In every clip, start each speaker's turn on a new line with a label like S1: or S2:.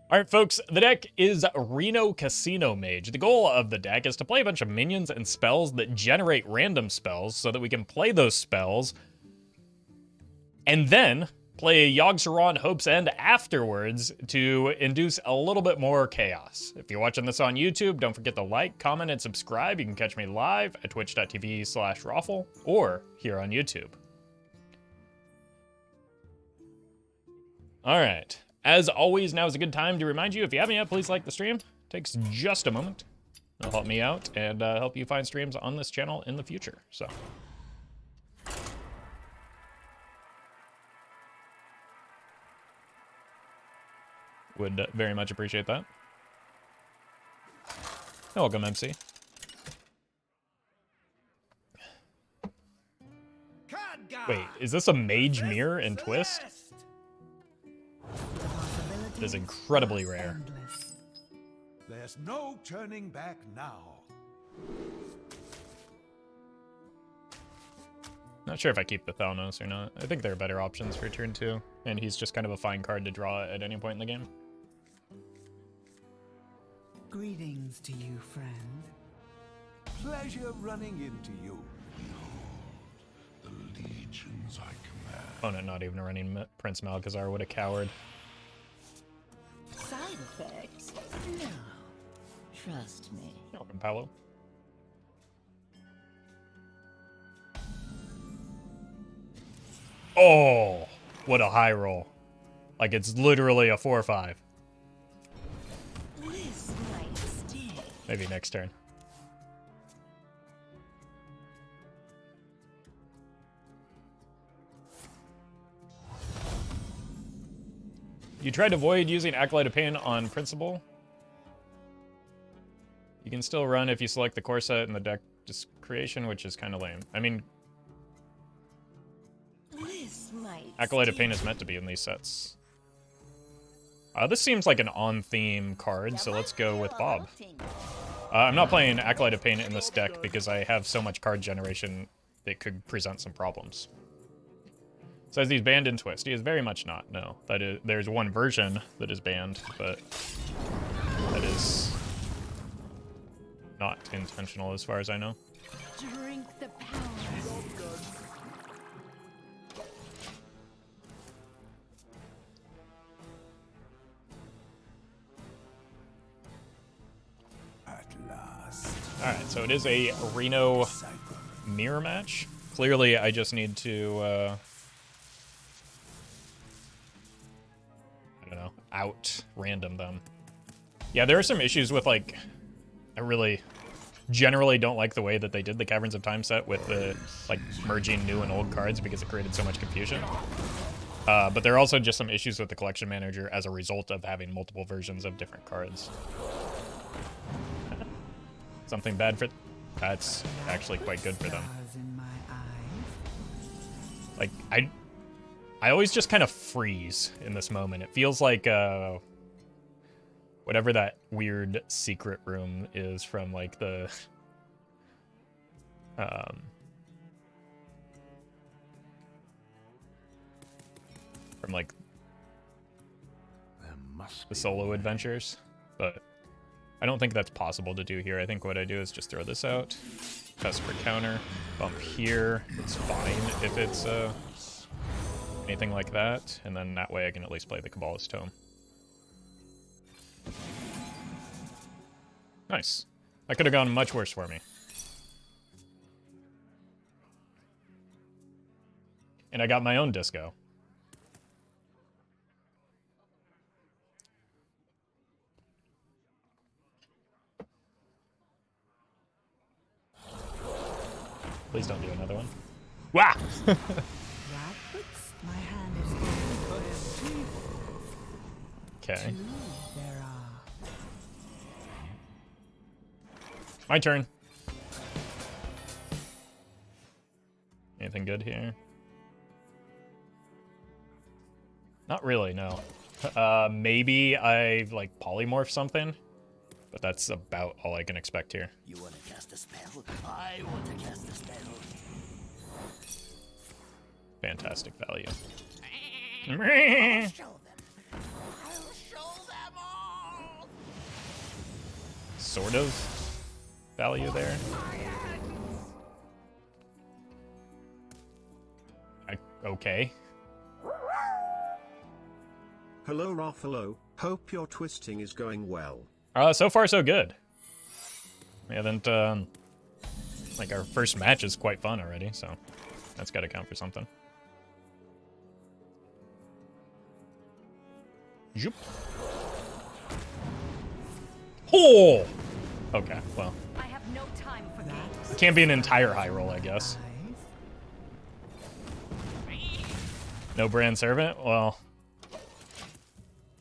S1: All right, folks, the deck is Reno Casino Mage. The goal of the deck is to play a bunch of minions and spells that generate random spells so that we can play those spells and then play Yogg-Saron Hope's End afterwards to induce a little bit more chaos. If you're watching this on YouTube, don't forget to like, comment, and subscribe. You can catch me live at twitch.tv/Roffle or here on YouTube. All right. As always, now is a good time to remind you, if you haven't yet, please like the stream. It takes just a moment. It'll help me out and help you find streams on this channel in the future. So, would very much appreciate that. Welcome, MC. Wait, is this a Mage Mirror and Twist? It is incredibly rare.
S2: There's no turning back now.
S1: Not sure if I keep the Thalnos or not. I think there are better options for turn 2, and he's just kind of a fine card to draw at any point in the game.
S3: Greetings to you, friend.
S2: Pleasure running into you.
S4: The legions I command.
S1: Opponent not even running Prince Malchezaar, what a coward.
S5: Side effects? No. Trust me.
S1: Welcome, Paolo. Oh, what a high roll. Like it's literally a 4 or 5.
S5: This might stay.
S1: Maybe next turn. You tried to avoid using Acolyte of Pain on principle. You can still run if you select the core set in the deck creation, which is kind of lame. I mean,
S5: This might
S1: Acolyte of Pain is meant to be in these sets. This seems like an on-theme card, so let's go with Bob. I'm not playing Acolyte of Pain in this deck because I have so much card generation that could present some problems. Says he's banned in Twist. He is very much not, no. That is, there's one version that is banned, but that is not intentional as far as I know.
S5: drink the power.
S2: At last.
S1: Alright, so it is a Reno mirror match. Clearly, I just need to, I don't know, out-random them. Yeah, there are some issues with, like, I really generally don't like the way that they did the Caverns of Time set with the, like, merging new and old cards because it created so much confusion. But there are also just some issues with the collection manager as a result of having multiple versions of different cards. Something bad for... That's actually quite good for them. Like, I always just kind of freeze in this moment. It feels like, whatever that weird secret room is from, like, the... from, like, the solo adventures. But I don't think that's possible to do here. I think what I do is just throw this out, test for counter, bump here. It's fine if it's anything like that, and then that way I can at least play the Cabalist Tome. Nice. That could have gone much worse for me. And I got my own disco. Please don't do another one. Wow! Okay. My turn. Anything good here? Not really, no. Maybe I, like, polymorph something, but that's about all I can expect here.
S6: You want to cast a spell? I want to cast a spell.
S1: Fantastic value.
S6: I'll show them. I'll show them all.
S1: sort of value there. Okay.
S7: Hello Roffle, hope your twisting is going well.
S1: So far so good. We haven't, like our first match is quite fun already, so that's gotta count for something. Zoop. Oh! Okay, well.
S5: I have no time for games.
S1: Can't be an entire high roll, I guess. No Brann Servant? Well,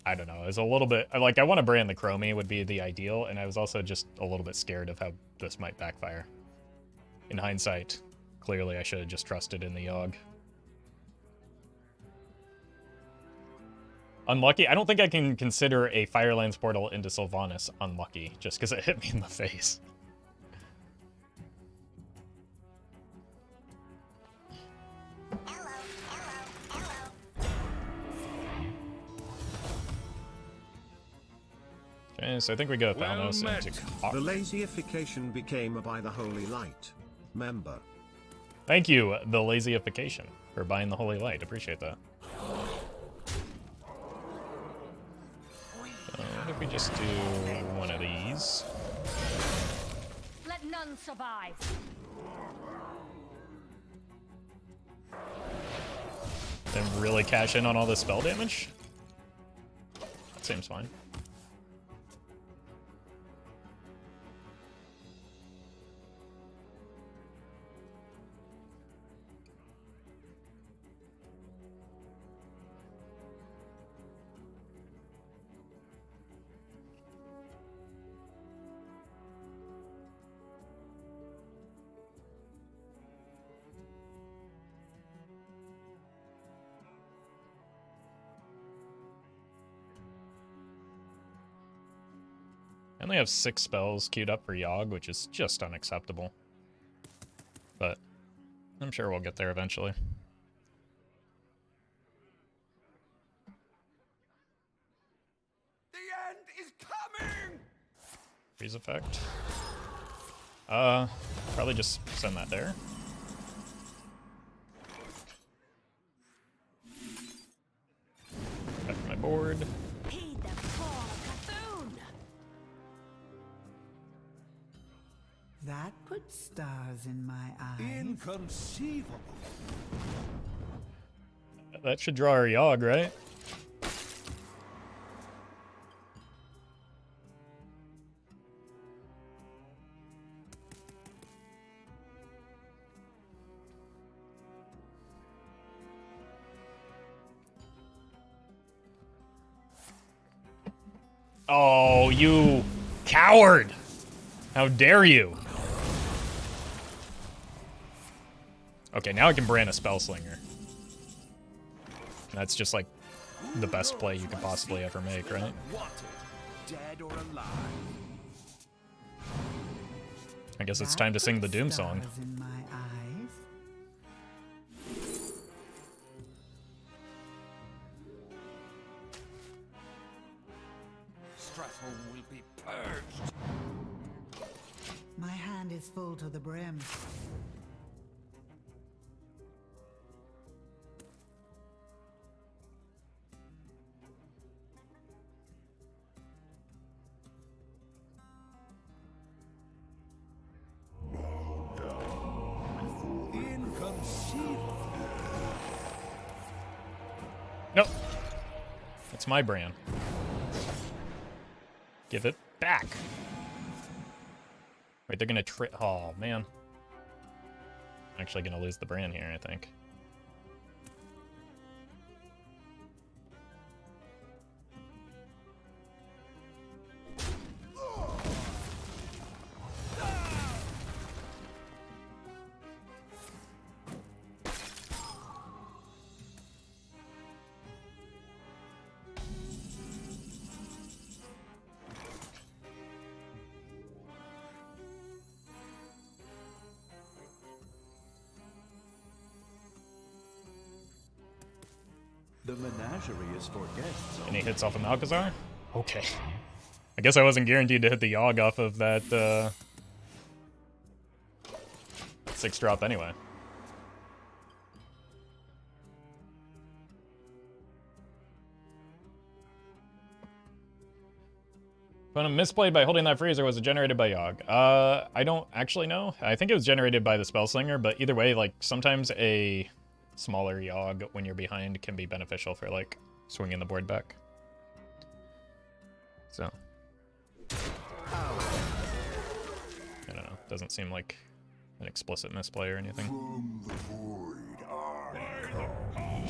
S1: I don't know. It's a little bit... Like, I want to Brann the Chromie would be the ideal, and I was also just a little bit scared of how this might backfire. In hindsight, clearly I should have just trusted in the Yogg. Unlucky? I don't think I can consider a Firelands portal into Sylvanas unlucky, just because it hit me in the face. Okay, so I think we go Thalnos into
S7: The lazyification became a by the holy light. Member.
S1: Thank you, the lazyification, for buying the holy light. Appreciate that. What if we just do one of these?
S5: Let none survive.
S1: Then really cash in on all the spell damage? That seems fine. I only have 6 spells queued up for Yogg, which is just unacceptable. But I'm sure we'll get there eventually.
S2: The end is coming!
S1: Freeze effect. Probably just send that there. Back to my board.
S5: Heed the call, Cthulhu.
S3: That puts stars in my eyes.
S2: Inconceivable.
S1: That should draw our Yogg, right? Oh, you coward! How dare you? Okay, now I can Brann a Spellslinger. That's just like the best play you could possibly ever make, right?
S2: Wanted, dead or alive.
S1: I guess it's time to sing the Doom song.
S3: Stars in my eyes.
S2: Stratholm will be purged.
S3: My hand is full to the brim.
S2: Inconceivable.
S1: Nope. It's my Brann. Give it back. Wait, they're gonna oh, man. I'm actually gonna lose the Brann here, I think.
S2: The menagerie is for guests.
S1: Any hits off of Malchezaar? Okay. I guess I wasn't guaranteed to hit the Yogg off of that 6-drop anyway. When misplayed by holding that freeze, or was it generated by Yogg? I don't actually know. I think it was generated by the Spellslinger, but either way, like, sometimes a smaller Yogg when you're behind can be beneficial for, like, swinging the board back. So. I don't know. Doesn't seem like an explicit misplay or anything.
S4: From the void, I have the power!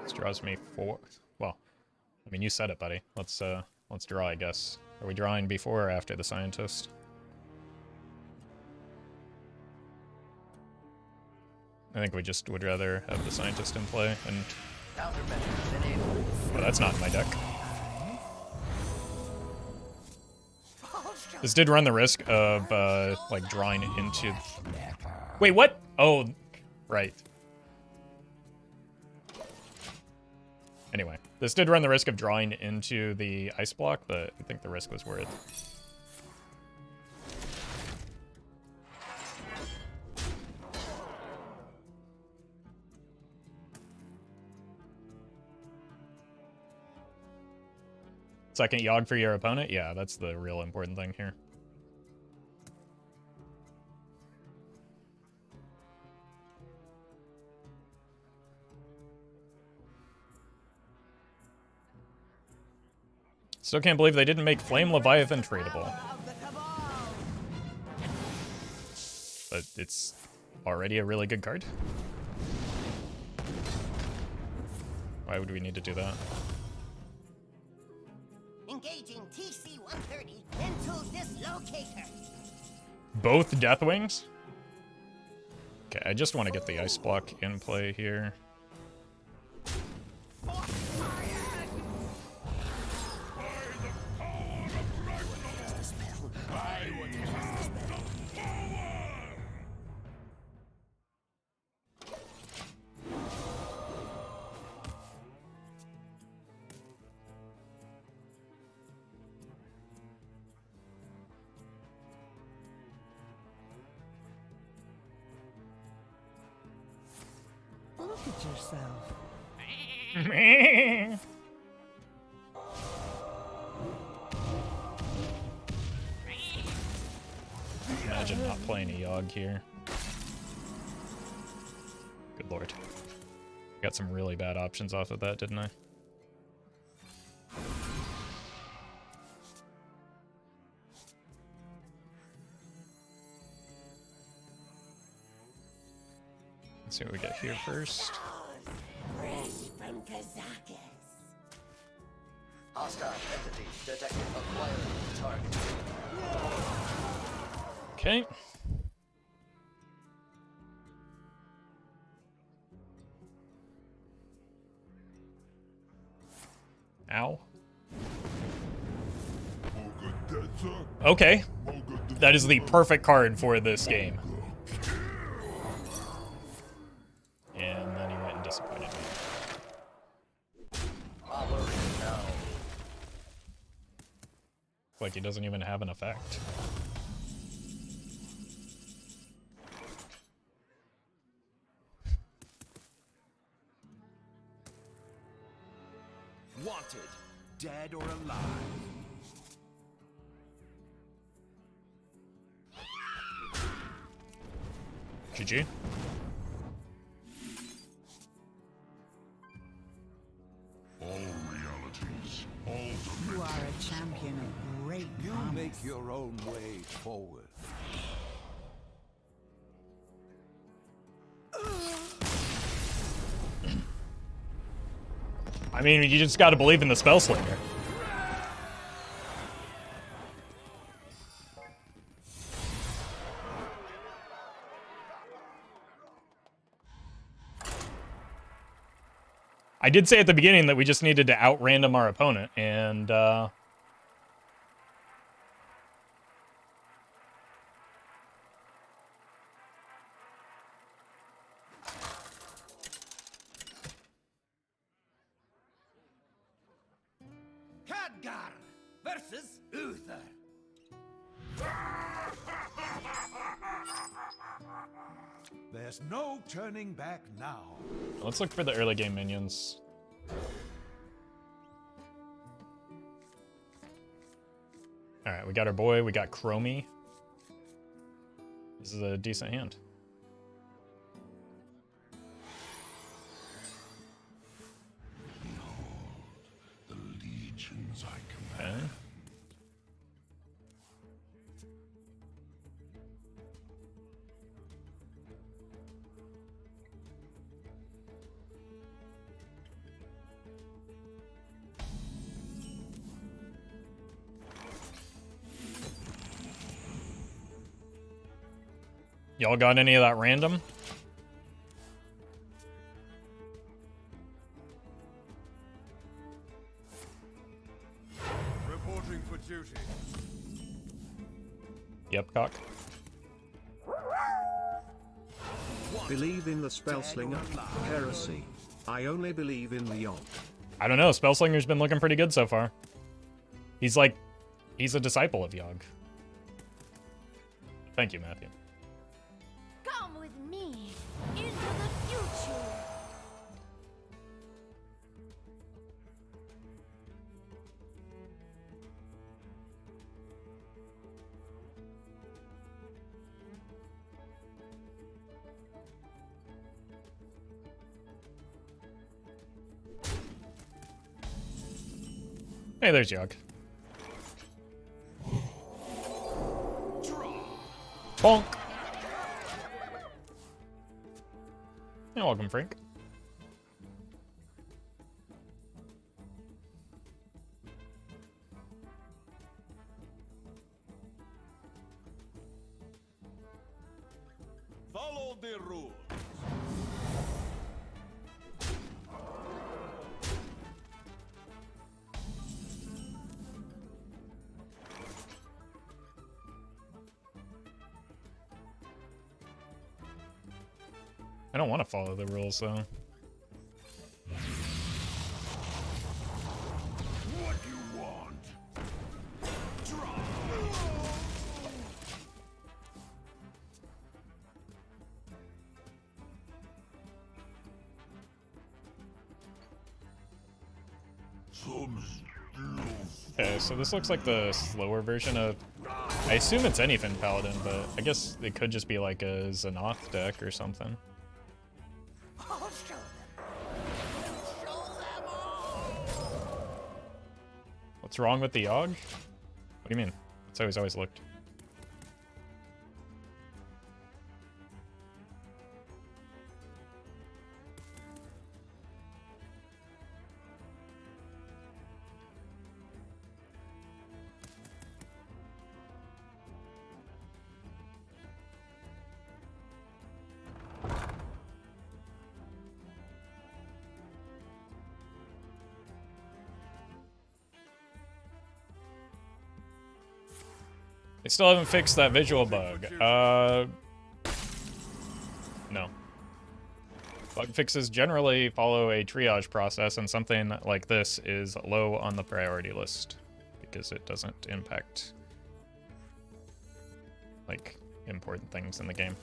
S1: This draws me 4. Well, I mean, you said it, buddy. Let's draw, I guess. Are we drawing before or after the scientist? I think we just would rather have the scientist in play, and well, that's not in my deck. This did run the risk of like drawing into. Wait, what? Oh, right. Anyway, this did run the risk of drawing into the ice block, but I think the risk was worth it. Second Yogg for your opponent? Yeah, that's the real important thing here. Still can't believe they didn't make Flame Leviathan tradable. But it's already a really good card. Why would we need to do that?
S6: Engaging TC-130 into dislocator.
S1: Both Deathwings? Okay, I just want to get the ice block in play here.
S3: Look at yourself.
S1: Imagine not playing a Yogg here. Good lord. Got some really bad options off of that, didn't I? Let's see what we get here first.
S6: Fresh from Kazakis. Hostile entity detected acquiring target.
S1: Okay. Ow. Okay. That is the perfect card for this game. And then he went and disappointed me. Like he doesn't even have an effect.
S2: Wanted, dead or alive.
S1: GG.
S4: All realities, all
S3: You are a champion of great
S2: You
S3: promise.
S2: make your own way forward.
S1: I mean, you just gotta believe in the Spellslinger. I did say at the beginning that we just needed to out-random our opponent, and
S2: Khadgar versus Uther. There's no turning back now.
S1: Let's look for the early game minions. Alright, we got our boy, we got Chromie. This is a decent hand.
S4: The legions I command.
S1: Okay. Y'all got any of that random?
S2: Reporting for duty.
S1: Yep, cock.
S7: Believe in the Spellslinger? Heresy. I only believe in the Yogg.
S1: I don't know, Spellslinger's been looking pretty good so far. He's a disciple of Yogg. Thank you, Matthew.
S5: Come with me into the future.
S1: Hey, there's Yogg. Bonk! You're welcome, Frank.
S2: Follow the rules.
S1: I don't want to follow the rules, though.
S4: What you want?
S1: Okay, so this looks like the slower version of... I assume it's anything Paladin, but I guess it could just be like a Xanath deck or something.
S6: I'll show them. I'll show them all.
S1: What's wrong with the Yogg? What do you mean? That's how he's always looked. They still haven't fixed that visual bug. No. Bug fixes generally follow a triage process, and something like this is low on the priority list because it doesn't impact, like, important things in the game.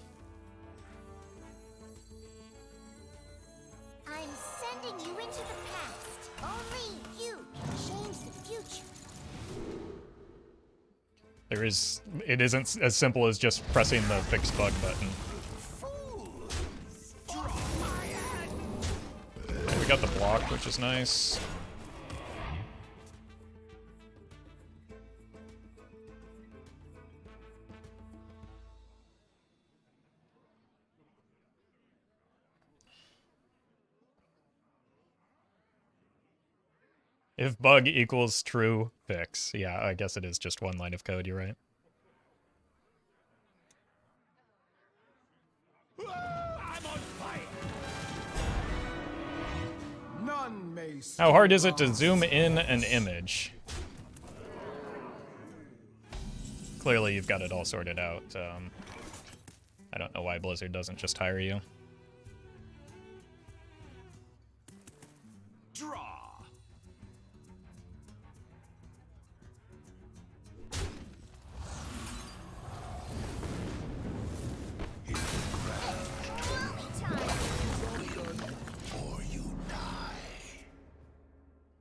S8: I'm sending you into the past. Only you can change the future.
S1: It isn't as simple as just pressing the fix bug button. Okay, we got the block, which is nice. If bug equals true, fix. Yeah, I guess it is just one line of code, you're right.
S2: I'm on fire. None may
S1: How hard is it to zoom in an image? Clearly you've got it all sorted out. I don't know why Blizzard doesn't just hire you.
S2: Draw.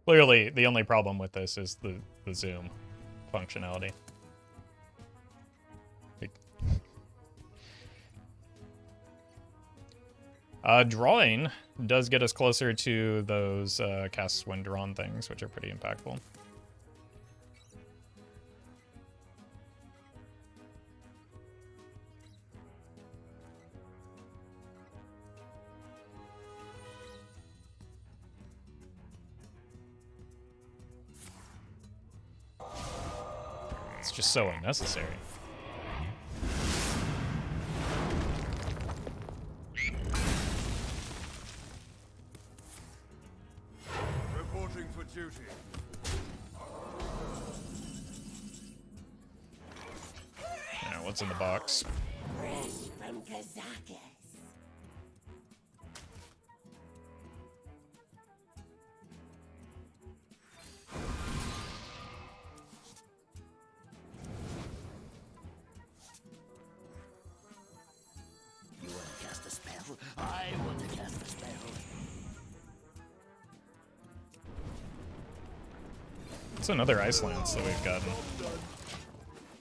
S1: Clearly, the only problem with this is the zoom functionality. Drawing does get us closer to those casts when drawn things, which are pretty impactful. It's just so unnecessary.
S2: Reporting for duty.
S1: Yeah, what's in the box?
S6: Fresh from Kazakis. You want to cast a spell? I want to cast a spell.
S1: It's another Ice Lance that we've gotten.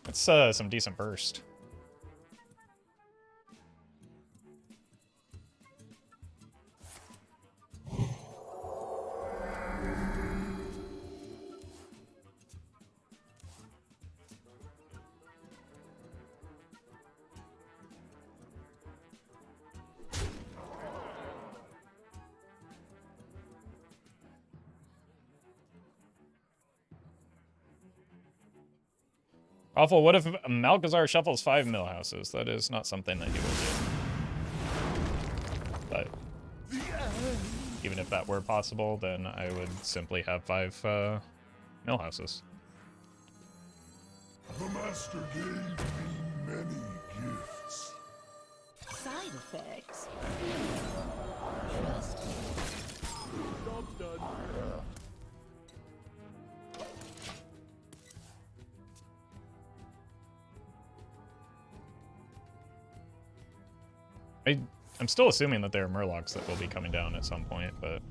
S1: That's some decent burst. Awful, what if Malchezaar shuffles 5 mill houses? That is not something that he will do. But even if that were possible, then I would simply have 5 mill houses.
S4: The master gave me many gifts.
S6: Side effects.
S2: Job's done.
S1: I'm still assuming that there are Murlocs that will be coming down at some point, but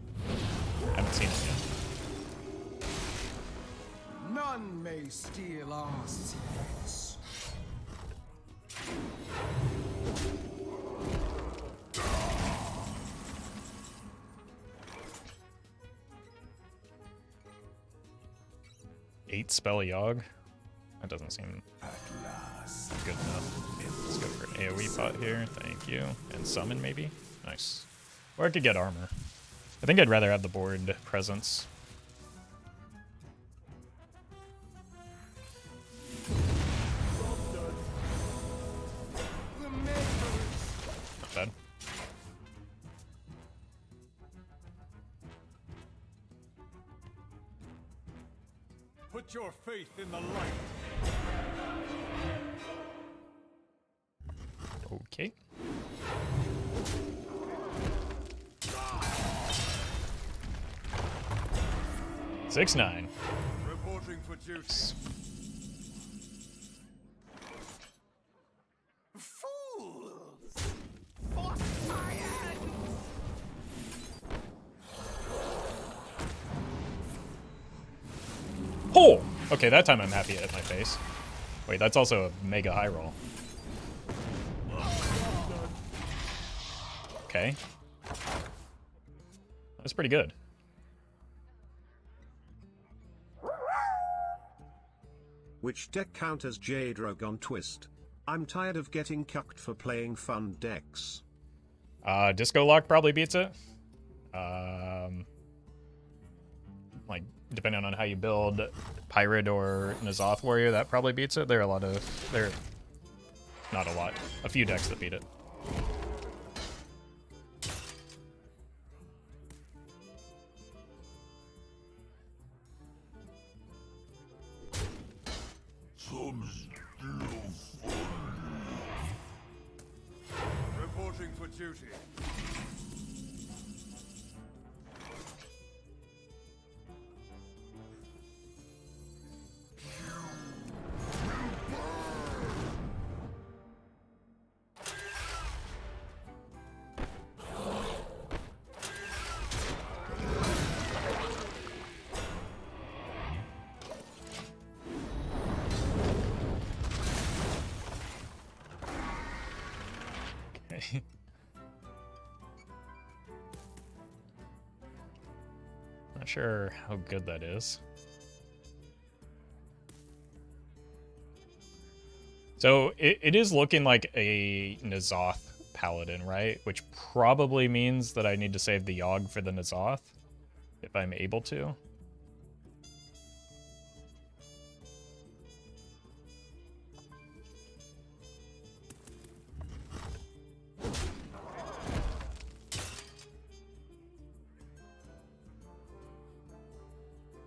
S1: I haven't seen it yet.
S2: None may steal our secrets.
S1: Eight spell Yogg? That doesn't seem good enough. Let's go for an AoE pot here, thank you. And summon maybe? Nice. Or I could get armor. I think I'd rather have the board presence. Not bad.
S2: Put your faith in the light.
S1: Okay. Six, 9.
S2: Reporting for duty.
S6: Fools! Force my end!
S1: Oh! Okay, that time I'm happy at my face. Wait, that's also a mega high roll. Okay. That's pretty good.
S7: Which deck counters Jade Rogue on Twist? I'm tired of getting cucked for playing fun decks.
S1: Disco Lock probably beats it. Like, depending on how you build Pirate or N'Zoth Warrior, that probably beats it. There are a lot of... not a lot. A few decks that beat it.
S2: Reporting for duty.
S1: Okay. Not sure how good that is. So it is looking like a N'Zoth paladin, right? Which probably means that I need to save the Yogg for the N'Zoth, if I'm able to.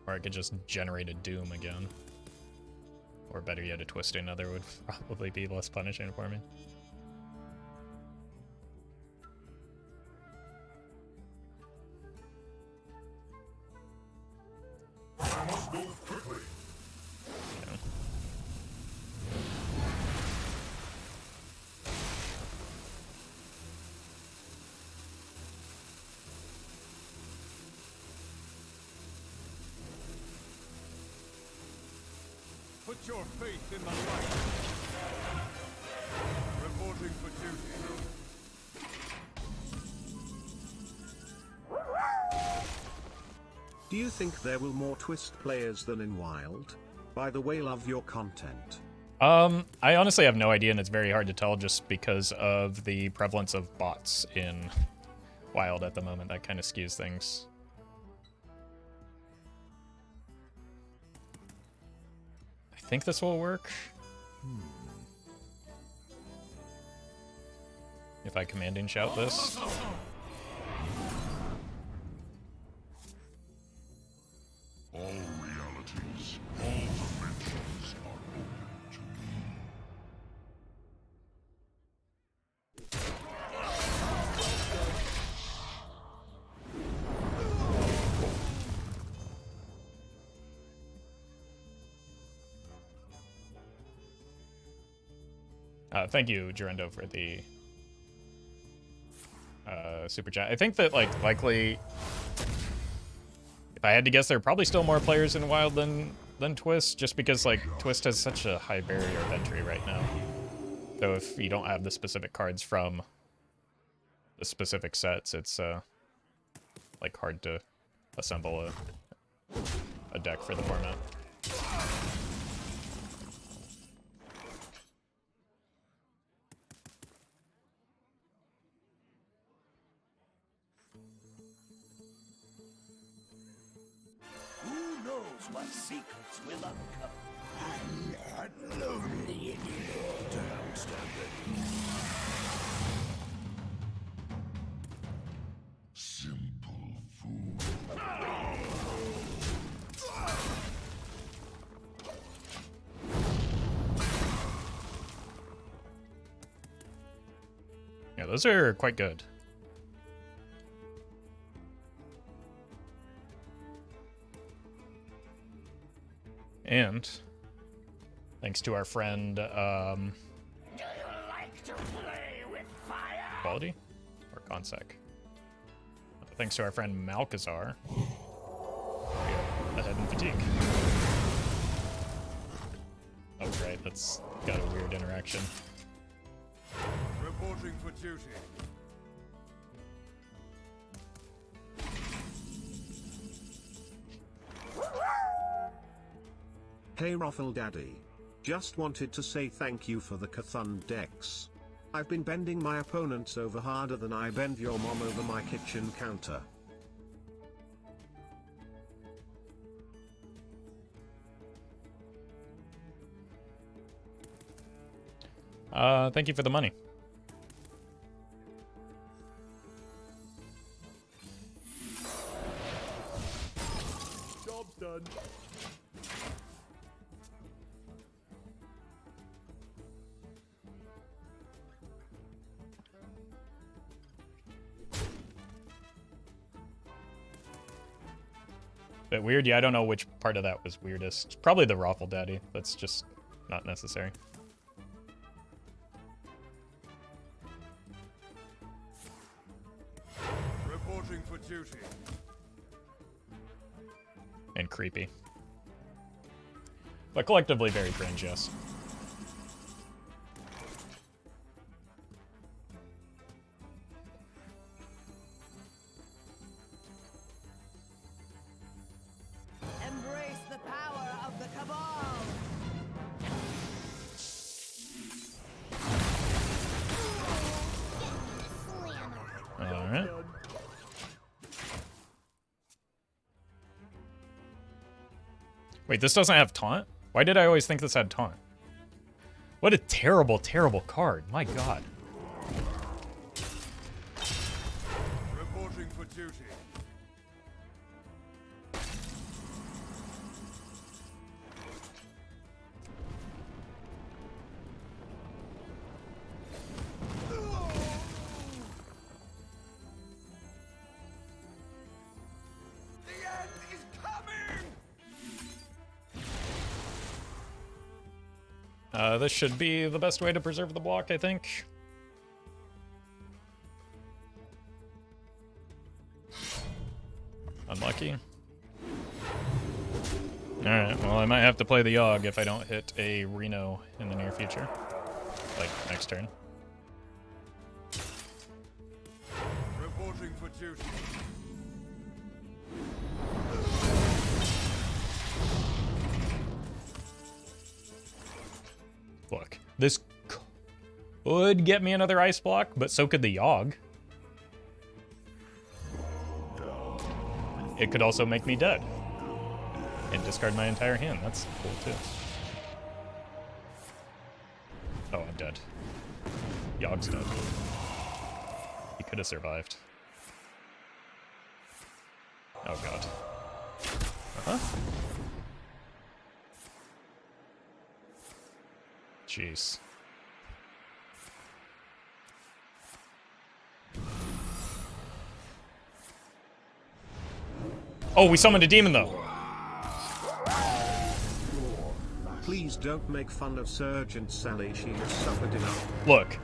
S1: Or I could just generate a Doom again. Or better yet, a Twist Another would probably be less punishing for me.
S4: I must move quickly.
S1: Yeah.
S2: Put your faith in the light. Reporting for duty.
S7: Do you think there will more Twist players than in Wild? By the way, love your content.
S1: I honestly have no idea, and it's very hard to tell just because of the prevalence of bots in Wild at the moment. That kind of skews things. I think this will work. If I commanding shout this.
S4: All realities, all dimensions are open to me.
S1: Thank you, Gerendo, for the super chat. I think that, like, likely, if I had to guess, there are probably still more players in Wild than Twist, just because, like, Twist has such a high barrier of entry right now. So if you don't have the specific cards from the specific sets, it's like hard to assemble a deck for the format.
S6: Who knows what secrets will uncover? I'm not lonely anymore,
S4: Simple fool.
S1: Yeah, those are quite good. And thanks to our friend,
S6: Do you like to play with fire?
S1: Quality or Consec. Thanks to our friend Malchezaar, we are ahead in fatigue. Oh, great, that's got a weird interaction.
S2: Reporting for duty.
S7: Hey Roffle Daddy. Just wanted to say thank you for the Cthulhu decks. I've been bending my opponents over harder than I bend your mom over my kitchen counter.
S1: Thank you for the money.
S2: Job's done.
S1: Bit weird, yeah, I don't know which part of that was weirdest. Probably the Roffle Daddy. That's just not necessary.
S2: Reporting for duty.
S1: And creepy. But collectively very cringe, yes. Wait, this doesn't have taunt? Why did I always think this had taunt? What a terrible, terrible card. My god.
S2: Reporting for duty.
S1: This should be the best way to preserve the block, I think. Unlucky. Alright, well I might have to play the Yogg if I don't hit a Reno in the near future. Like, next turn.
S2: Reporting for duty.
S1: Look, this could get me another ice block, but so could the Yogg. It could also make me dead. And discard my entire hand. That's cool too. Oh, I'm dead. Yogg's dead. He could have survived. Oh god. Uh-huh. Jeez. Oh, we summoned a demon though.
S7: Please don't make fun of Sergeant Sally. She has suffered enough.
S1: Look,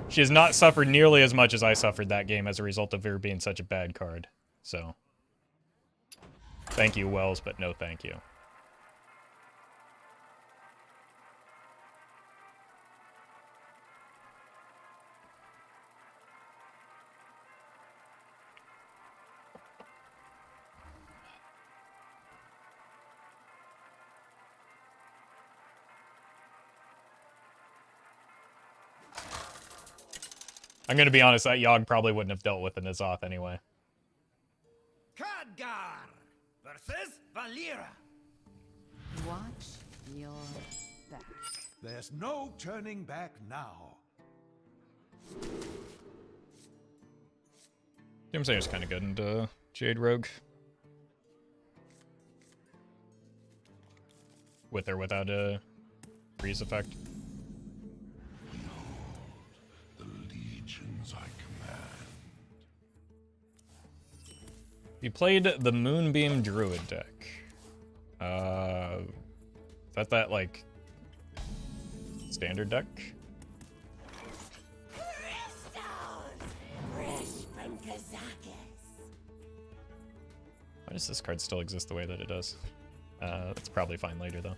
S1: she has not suffered nearly as much as I suffered that game as a result of her being such a bad card. So, thank you, Wells, but no thank you. I'm gonna be honest, that Yogg probably wouldn't have dealt with an Azoth anyway.
S6: Khadgar versus Valera.
S3: Watch your back.
S2: There's no turning back now.
S1: Doomsayer's kind of good into Jade Rogue. With or without a freeze effect. You played the Moonbeam Druid deck. Is that like standard deck? Why does this card still exist the way that it does? It's probably fine later though.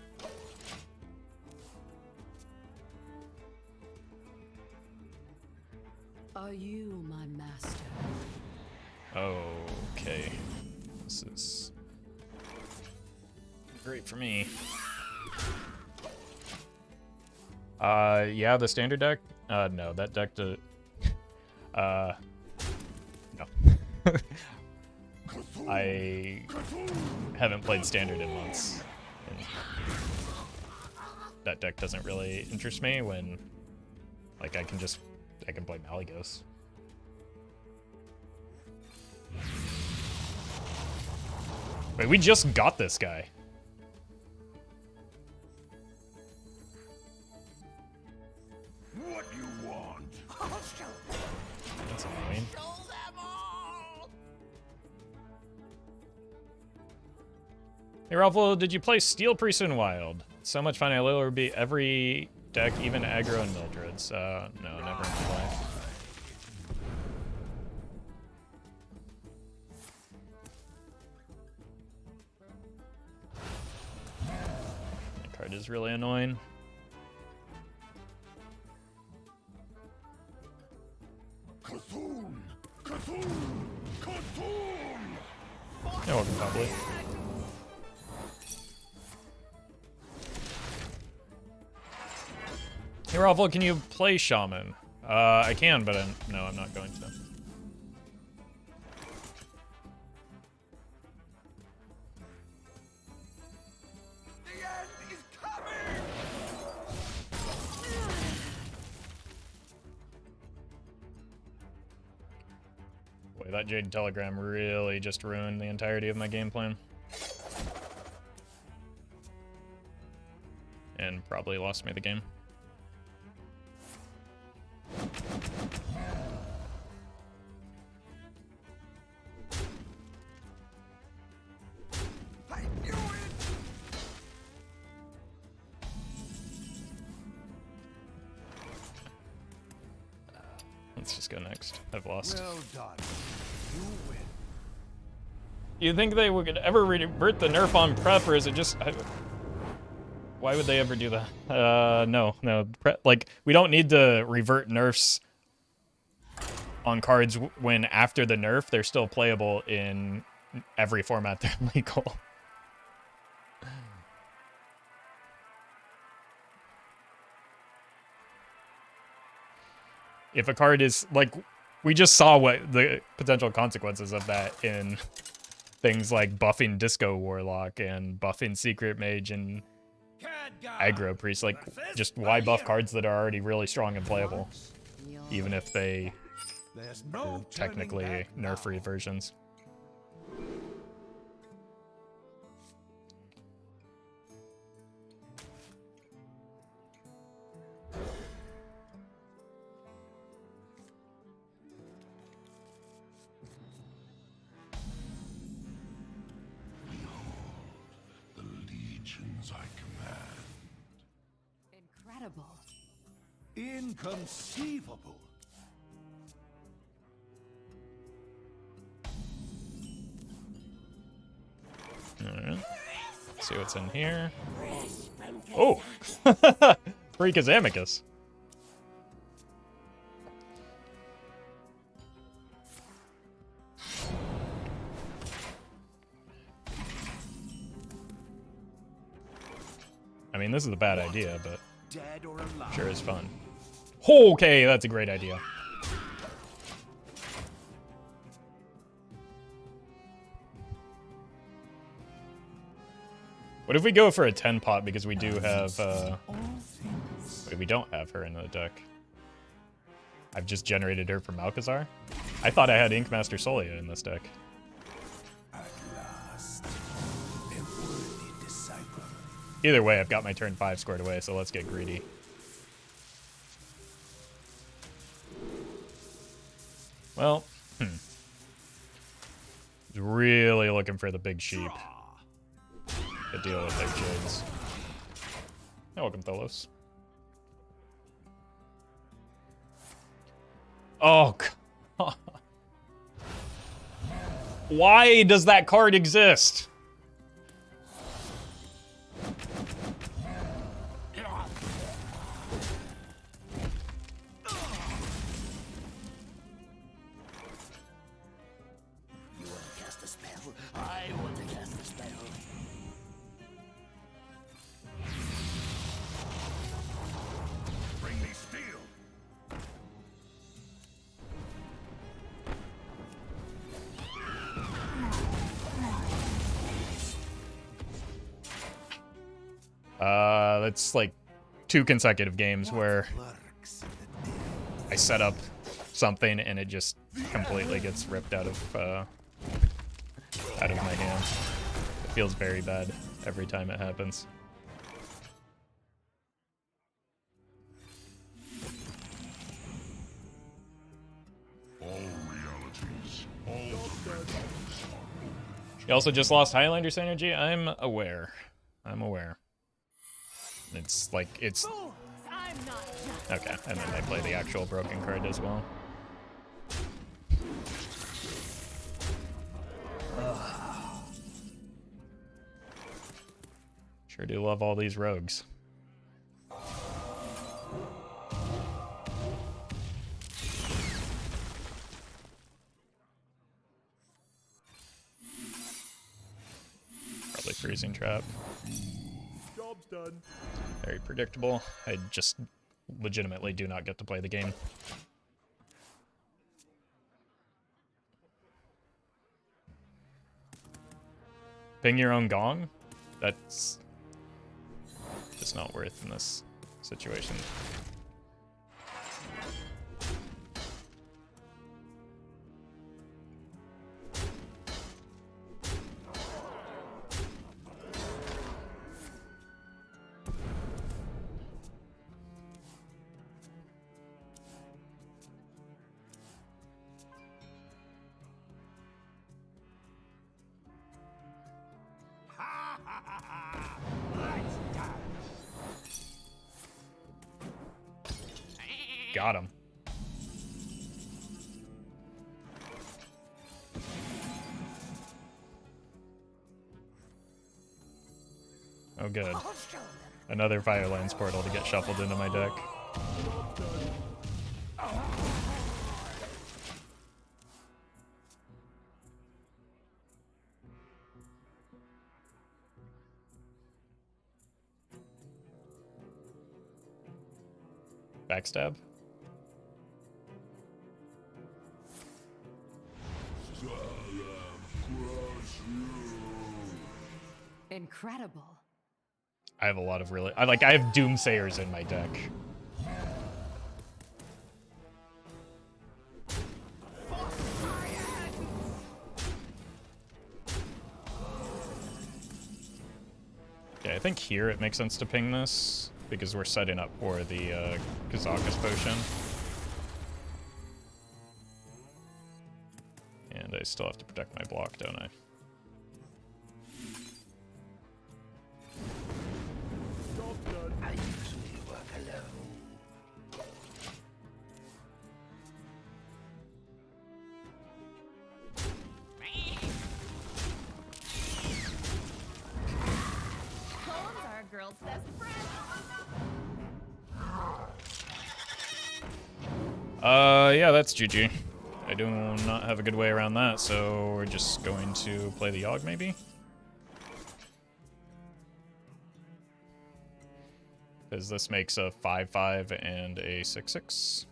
S3: Are you my master?
S1: Okay. This is great for me. Yeah, the standard deck? No, that deck no. I haven't played standard in months. And that deck doesn't really interest me when, like, I can play Malygos. Wait, we just got this guy.
S6: What you want?
S1: That's annoying. Hey, Roffle, did you play Steel Priest in Wild? So much fun. I literally beat every deck, even aggro and Mildreds. No, never in my life. That card is really annoying. You're welcome, probably. Hey, Roffle, can you play Shaman? I can, but no, I'm not going to. that Jade Telegram really just ruined the entirety of my game plan. And probably lost me the game.
S6: I knew it!
S1: Let's just go next. I've lost.
S2: Well done. You win.
S1: You think they would ever revert the nerf on prep, or is it just... why would they ever do that? No. Like, we don't need to revert nerfs on cards when after the nerf, they're still playable in every format they're legal. If a card is, like, we just saw what the potential consequences of that in things like buffing Disco Warlock and buffing Secret Mage and Aggro Priest. Like, just why buff cards that are already really strong and playable, even if they
S2: There's
S1: are
S2: no
S1: technically nerf-free versions.
S4: The legions I command.
S5: Incredible.
S2: Inconceivable.
S1: Alright. See what's in here. Oh! Freak is Amicus. I mean, this is a bad idea, but
S6: Dead or alive?
S1: sure is fun. Okay, that's a great idea. What if we go for a 10 pot because we do have, wait, we don't have her in the deck. I've just generated her from Malchezaar. I thought I had Inkmaster Solia in this deck.
S6: At last, a worthy disciple.
S1: Either way, I've got my turn 5 squared away, so let's get greedy. Well, really looking for the big sheep to deal with their Jades. Hey, welcome, Thalnos. Oh, God. Why does that card exist?
S6: You want to cast a spell? I want to cast a spell.
S4: Bring me steel.
S1: That's like 2 consecutive games where
S6: Lurks in the dim.
S1: I set up something and it just completely gets ripped out of my hand. It feels very bad every time it happens.
S4: All realities, all dimensions.
S1: You also just lost Highlander Synergy? I'm aware. I'm aware. It's like, it's...
S5: Fools, I'm not just.
S1: Okay, and then they play the actual broken card as well. Sure do love all these rogues. Probably freezing trap.
S2: Job's done.
S1: Very predictable. I just legitimately do not get to play the game. Ping your own gong? That's just not worth in this situation. Got him. Oh, good. Another Firelands portal to get shuffled into my deck. Backstab?
S5: Incredible.
S1: I have a lot of really... I have Doomsayers in my deck. Okay, I think here it makes sense to ping this, because we're setting up for the Kazakus potion. And I still have to protect my block, don't I?
S6: I usually work alone.
S5: Poems are a girl's best friend.
S1: Yeah, that's GG. I do not have a good way around that, so we're just going to play the Yogg, maybe? Because this makes a 5/5 and a 6/6.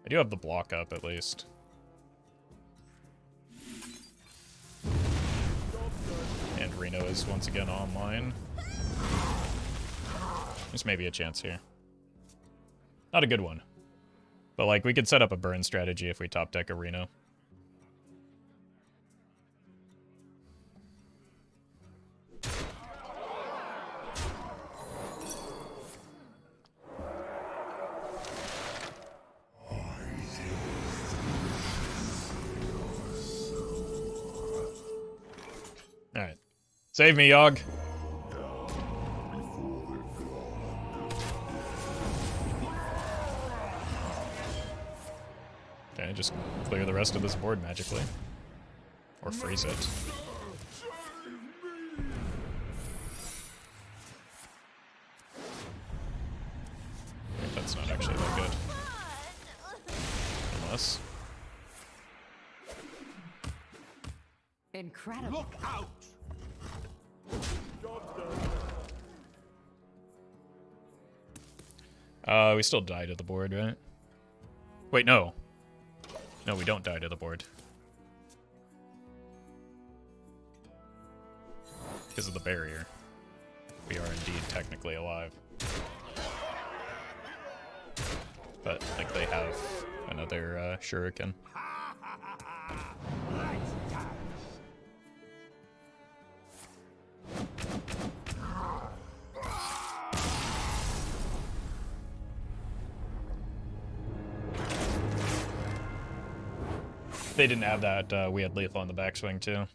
S1: I do have the block up, at least. And Reno is once again online. There's maybe a chance here. Not a good one. But, like, we could set up a burn strategy if we top deck a Reno. Alright. Save me, Yogg. Okay, just clear the rest of this board magically. Or freeze it. I think that's not actually that good. Unless...
S5: Incredible.
S2: Look out!
S1: We still die to the board, right? Wait, no. No, we don't die to the board. Because of the barrier. We are indeed technically alive. But, like, they have another shuriken. They didn't have that, we had lethal on the backswing too.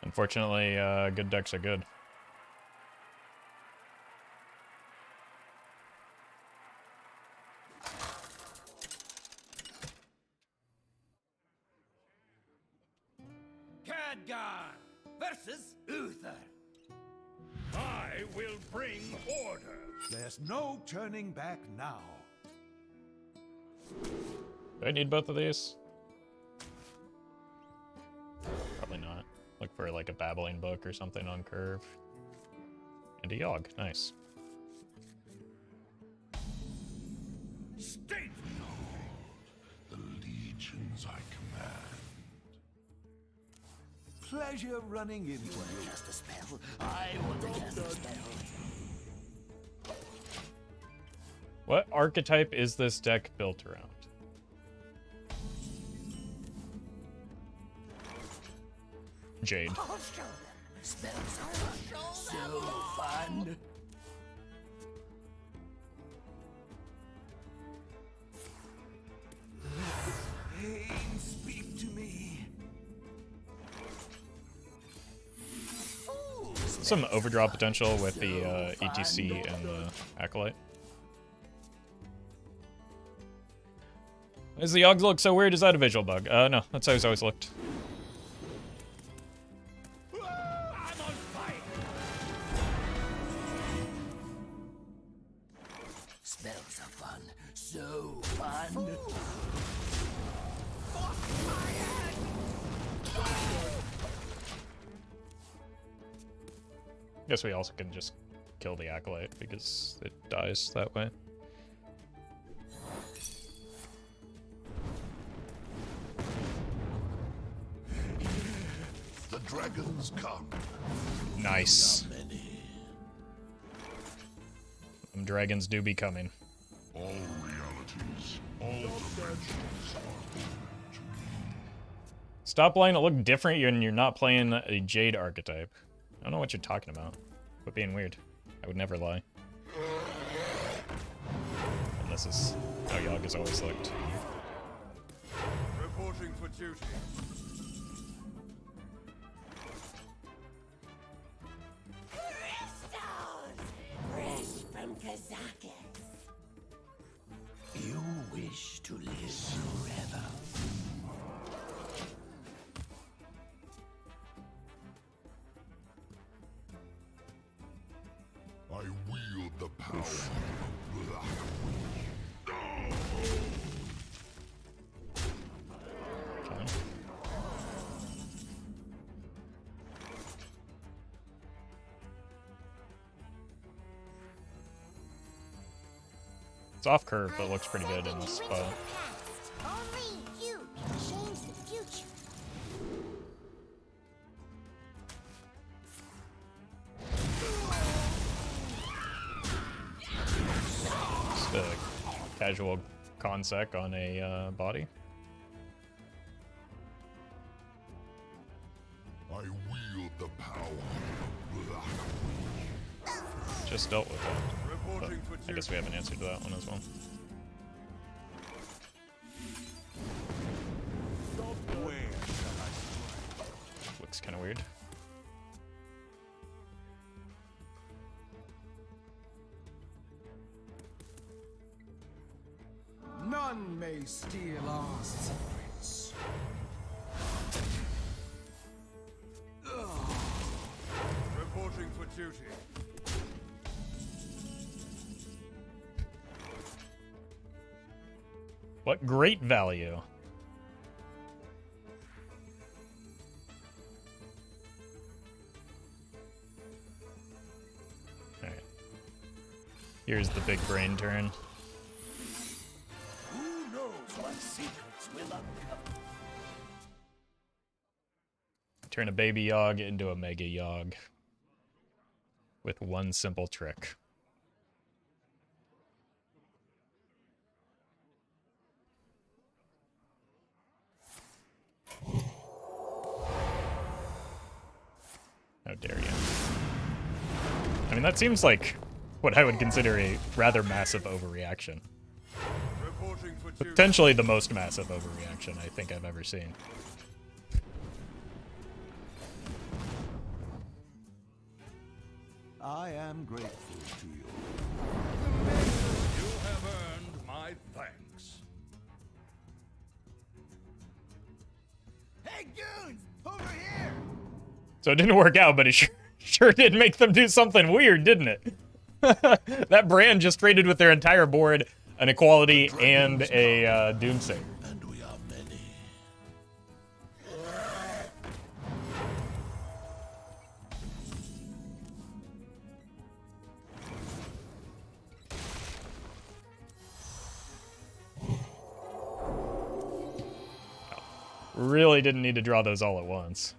S1: Unfortunately, good decks are good.
S6: Khadgar versus Uther.
S2: I will bring order. There's no turning back now.
S1: Do I need both of these? Probably not. Look for like a Babbling Book or something on curve. And a Yogg, nice.
S2: State
S4: The legions I command.
S2: pleasure running into you.
S6: Cast a spell. I want to cast a spell.
S1: What archetype is this deck built around? Jade.
S6: I'll show them. Spells are so fun.
S1: some overdraw potential with the ETC and the Acolyte. Why does the Yogg look so weird? Is that a visual bug? No, that's how he's always looked.
S6: Spells are fun. So fun.
S1: I guess we also can just kill the Acolyte because it dies that way.
S4: The dragons come.
S1: Nice. Them dragons do be coming.
S4: All realities, all dimensions are open to me.
S1: Stop letting it look different when you're not playing a Jade archetype. I don't know what you're talking about. Quit being weird. I would never lie. And this is how Yogg has always looked.
S2: Reporting for duty.
S6: Fresh from Kazakis. You wish to live forever.
S4: I wield the power of Black.
S1: Okay. It's off curve, but looks pretty good in this spot.
S8: Only you can change the future.
S1: Just a casual consec on a body.
S4: I wield the power of Black.
S1: Just dealt with that. But
S2: Reporting for
S1: I guess we have an answer to that one as well.
S2: Where shall I strike?
S1: Looks kind of weird.
S3: None may steal our secrets.
S2: Reporting for duty.
S1: What great value. Alright. Here's the big brain turn.
S6: Who knows what secrets will uncover?
S1: Turn a baby Yogg into a mega Yogg. With one simple trick. How dare you. I mean, that seems like what I would consider a rather massive overreaction.
S2: Reporting for duty.
S1: Potentially the most massive overreaction I think I've ever seen.
S2: I am grateful to you. You have earned my thanks.
S3: Hey, goons! Over here!
S1: So it didn't work out, but it sure did make them do something weird, didn't it? That Brann just traded with their entire board an Equality and a Doomsayer.
S6: And we are many.
S1: Really didn't need to draw those all at once.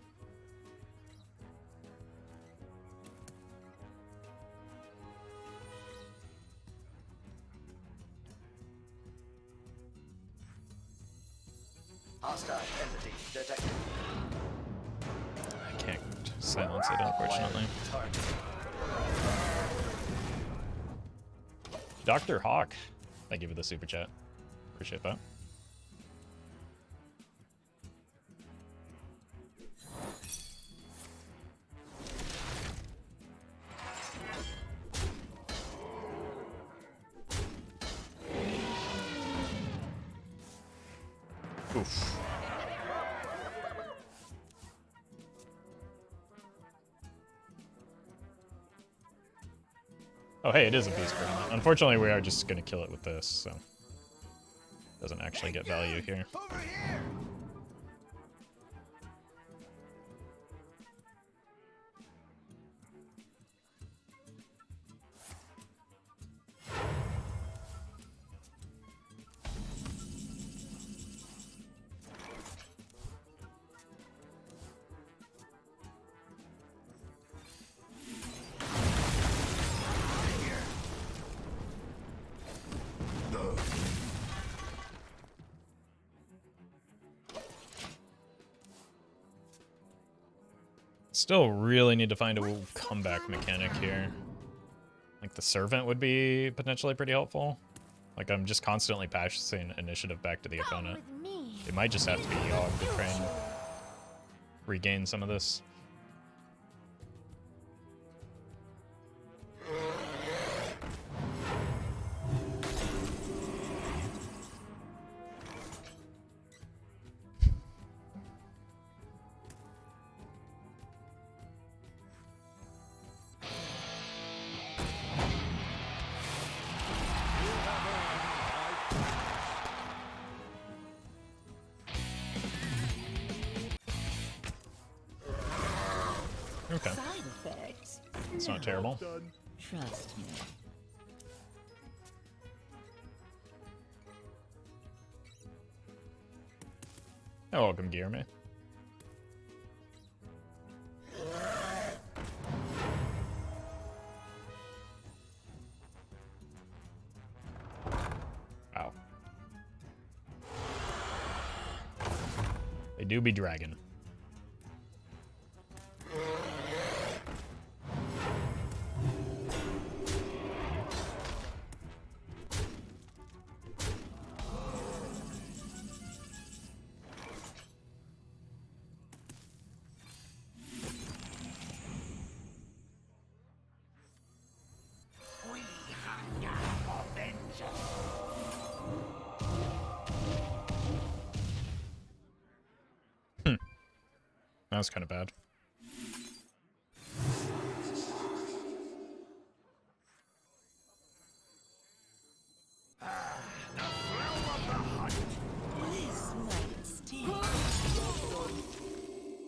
S6: Hostile entity detected.
S1: I can't silence it, unfortunately.
S6: Target.
S1: Dr. Hawk, thank you for the super chat. Appreciate that. Oof. Oh, hey, it is a beast brain. Unfortunately, we are just going to kill it with this, so... Doesn't actually get value here.
S6: Over here!
S1: Still really need to find a comeback mechanic here. Like the Servant would be potentially pretty helpful. Like I'm just constantly passing initiative back to the opponent.
S8: With me.
S1: It might just have to be Yogg to try and regain some of this. Okay.
S9: Side effects.
S1: It's not terrible.
S9: Trust me.
S1: Oh, welcome, Guillermo. Wow. They do be dragging. That was kind of bad.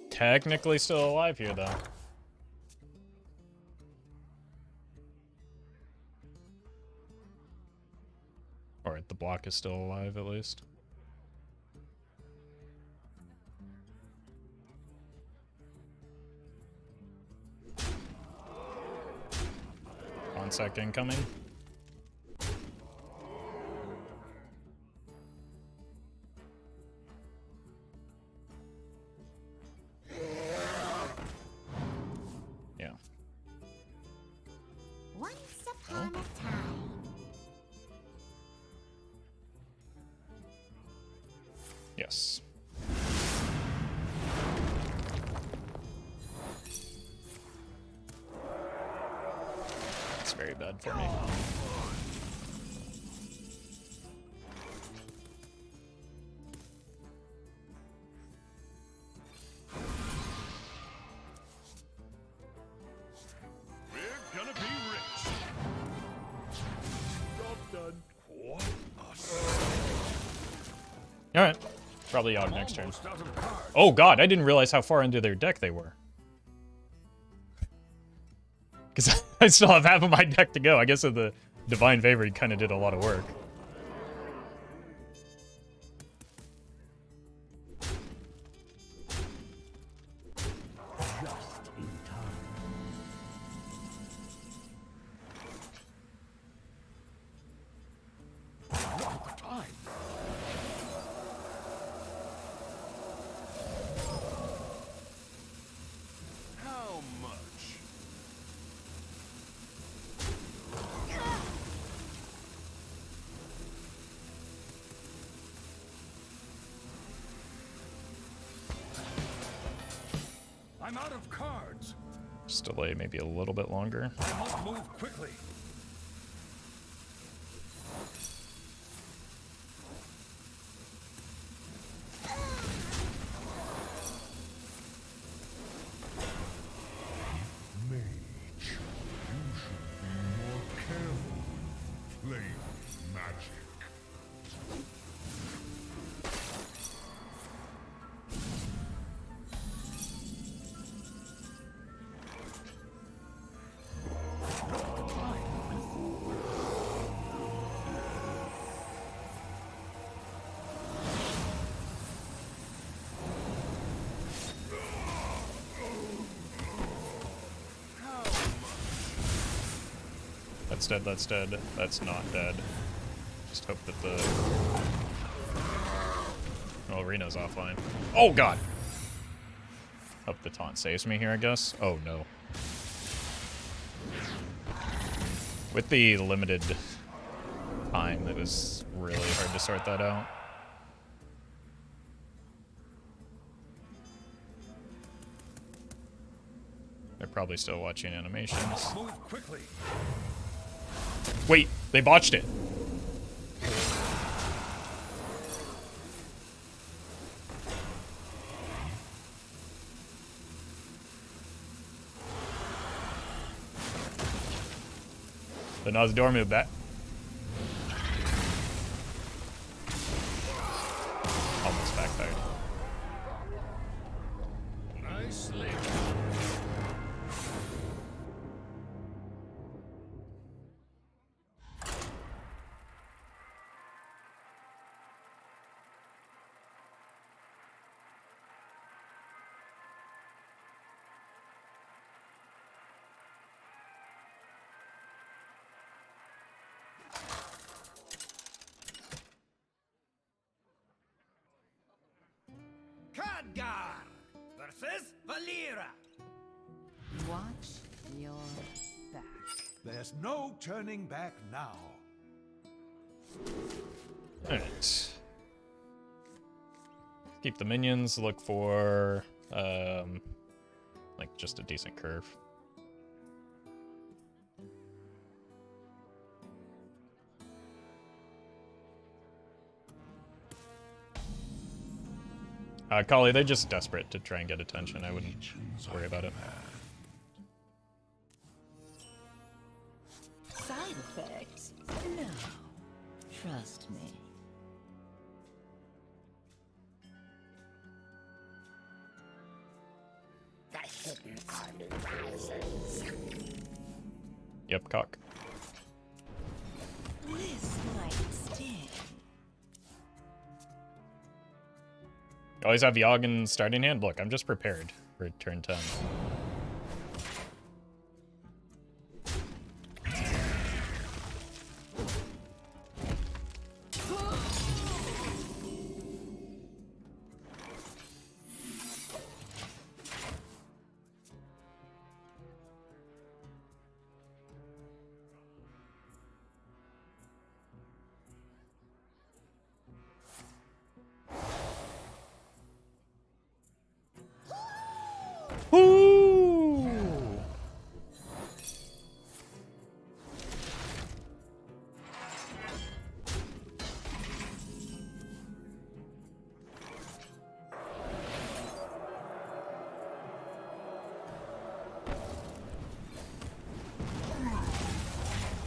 S1: Technically still alive here, though. Alright, the block is still alive, at least. Sec incoming. Yeah.
S8: Once upon a time.
S1: Yes. Very bad for me.
S2: We're gonna be rich. Job done. What?
S1: All right, probably Yogg next turn.
S2: Almost out of cards.
S1: Oh god, I didn't realize how far into their deck they were. Because I still have half of my deck to go. I guess with the Divine Favor, he kind of did a lot of work.
S6: Just in time. Not the time.
S2: How much? I'm out of cards.
S1: Just delay maybe a little bit longer.
S2: I must move quickly.
S1: That's dead, that's dead. That's not dead. Just hope that the... Oh, Reno's offline. Oh, God! Hope the taunt saves me here, I guess. Oh, no. With the limited time, it was really hard to sort that out. They're probably still watching animations.
S2: Move quickly.
S1: Wait, they botched it. The Nozdor move back. Almost backfired.
S2: Nicely. Khadgar versus Valera.
S5: Watch your back.
S2: There's no turning back now.
S1: Alright. Keep the minions, look for, like, just a decent curve. Kali, they're just desperate to try and get attention. I wouldn't worry about it.
S9: Side effects? No. Trust me.
S6: The hidden army rises.
S1: Yep, cock.
S9: This might sting.
S1: You always have Yogg in starting hand? Look, I'm just prepared for turn 10. Woo!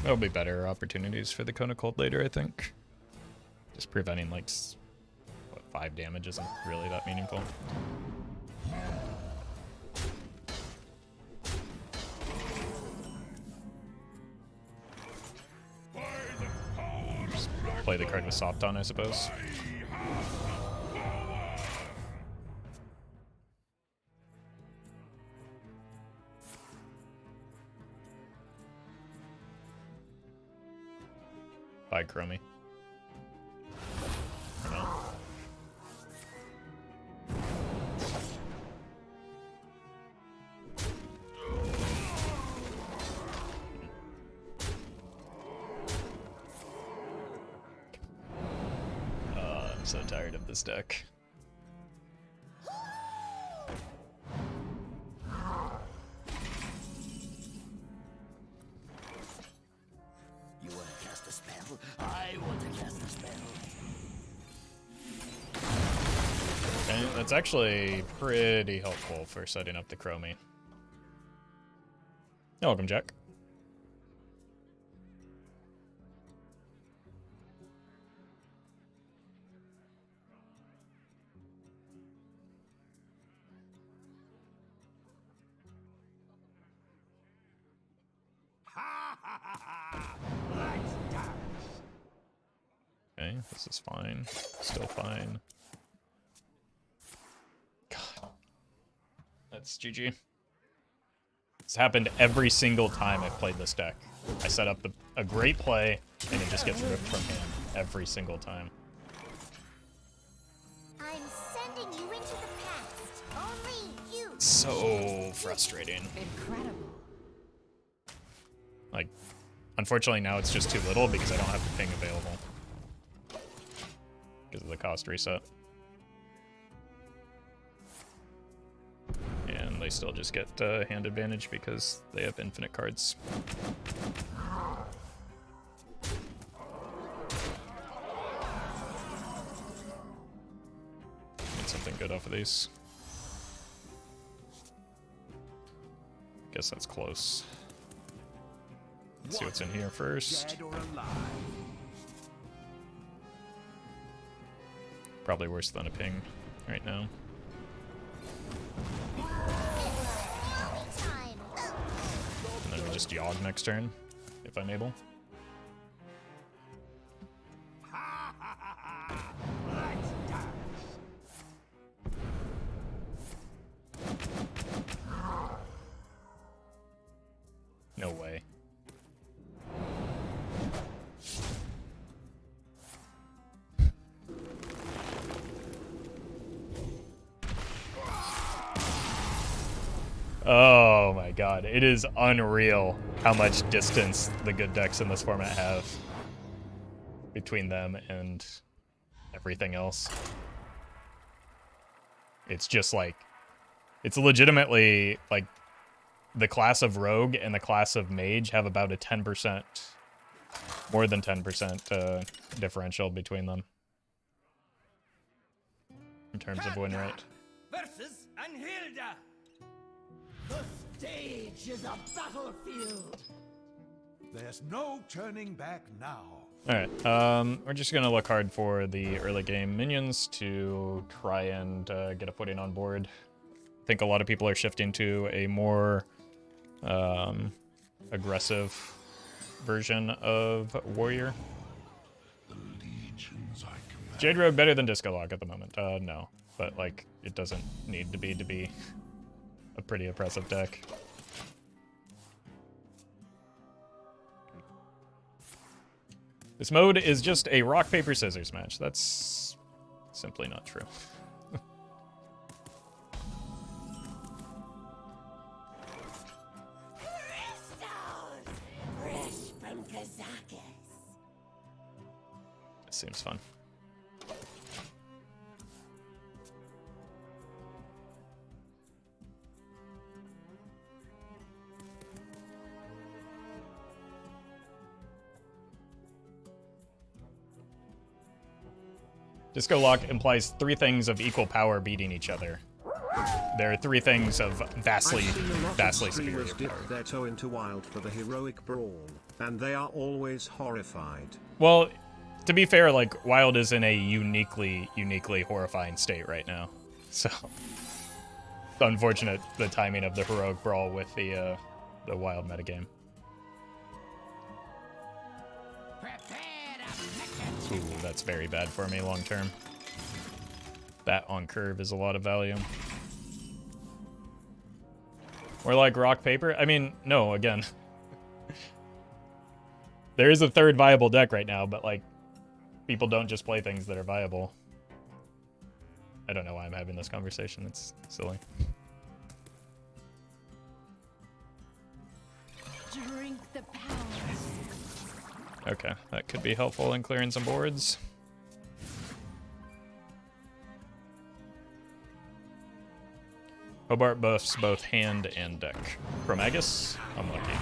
S1: There'll be better opportunities for the Cone of Cold later, I think. Just preventing, like, what, 5 damage isn't really that meaningful. Just play the card with Soft on, I suppose. Bye, Chromie. Or no. I'm so tired of this deck.
S6: You want to cast a spell? I want to cast a spell.
S1: Okay, that's actually pretty helpful for setting up the Chromie. You're welcome, Jack. Okay, this is fine. Still fine. God. That's GG. It's happened every single time I've played this deck. I set up a great play, and it just gets ripped from hand every single time.
S8: I'm sending you into the past. Only you.
S1: So frustrating.
S5: Incredible.
S1: Like, unfortunately now it's just too little because I don't have the ping available. Because of the cost reset. And they still just get hand advantage because they have infinite cards. Get something good off of these. Guess that's close. Let's see what's in here first.
S2: Dead or alive.
S1: Probably worse than a ping right now. And then we just Yogg next turn, if I'm able. No way. Oh my god, it is unreal how much distance the good decks in this format have between them and everything else. It's just like, it's legitimately like the class of Rogue and the class of Mage have about a 10%, more than 10% differential between them in terms of win rate.
S6: Versus Anhilda. The stage is a battlefield.
S2: There's no turning back now.
S1: Alright, we're just gonna look hard for the early game minions to try and get a footing on board. I think a lot of people are shifting to a more aggressive version of Warrior.
S4: The legions I command.
S1: Jade Rogue better than Disco Lock at the moment? No, but like it doesn't need to be a pretty oppressive deck. This mode is just a rock, paper, scissors match. That's simply not true. This seems fun. Disco Lock implies three things of equal power beating each other. There are three things of vastly superior
S7: dip
S1: power.
S7: their toe into Wild for the heroic brawl, and they are always horrified.
S1: Well, to be fair, like, Wild is in a uniquely horrifying state right now. So, it's unfortunate the timing of the heroic brawl with the Wild metagame. Ooh, that's very bad for me long term. That on curve is a lot of value. Or like rock, paper? I mean, no, again. There is a third viable deck right now, but like, people don't just play things that are viable. I don't know why I'm having this conversation. It's silly.
S5: Drink the power.
S1: Okay, that could be helpful in clearing some boards. Hobart buffs both hand and deck. Chromagus, unlucky.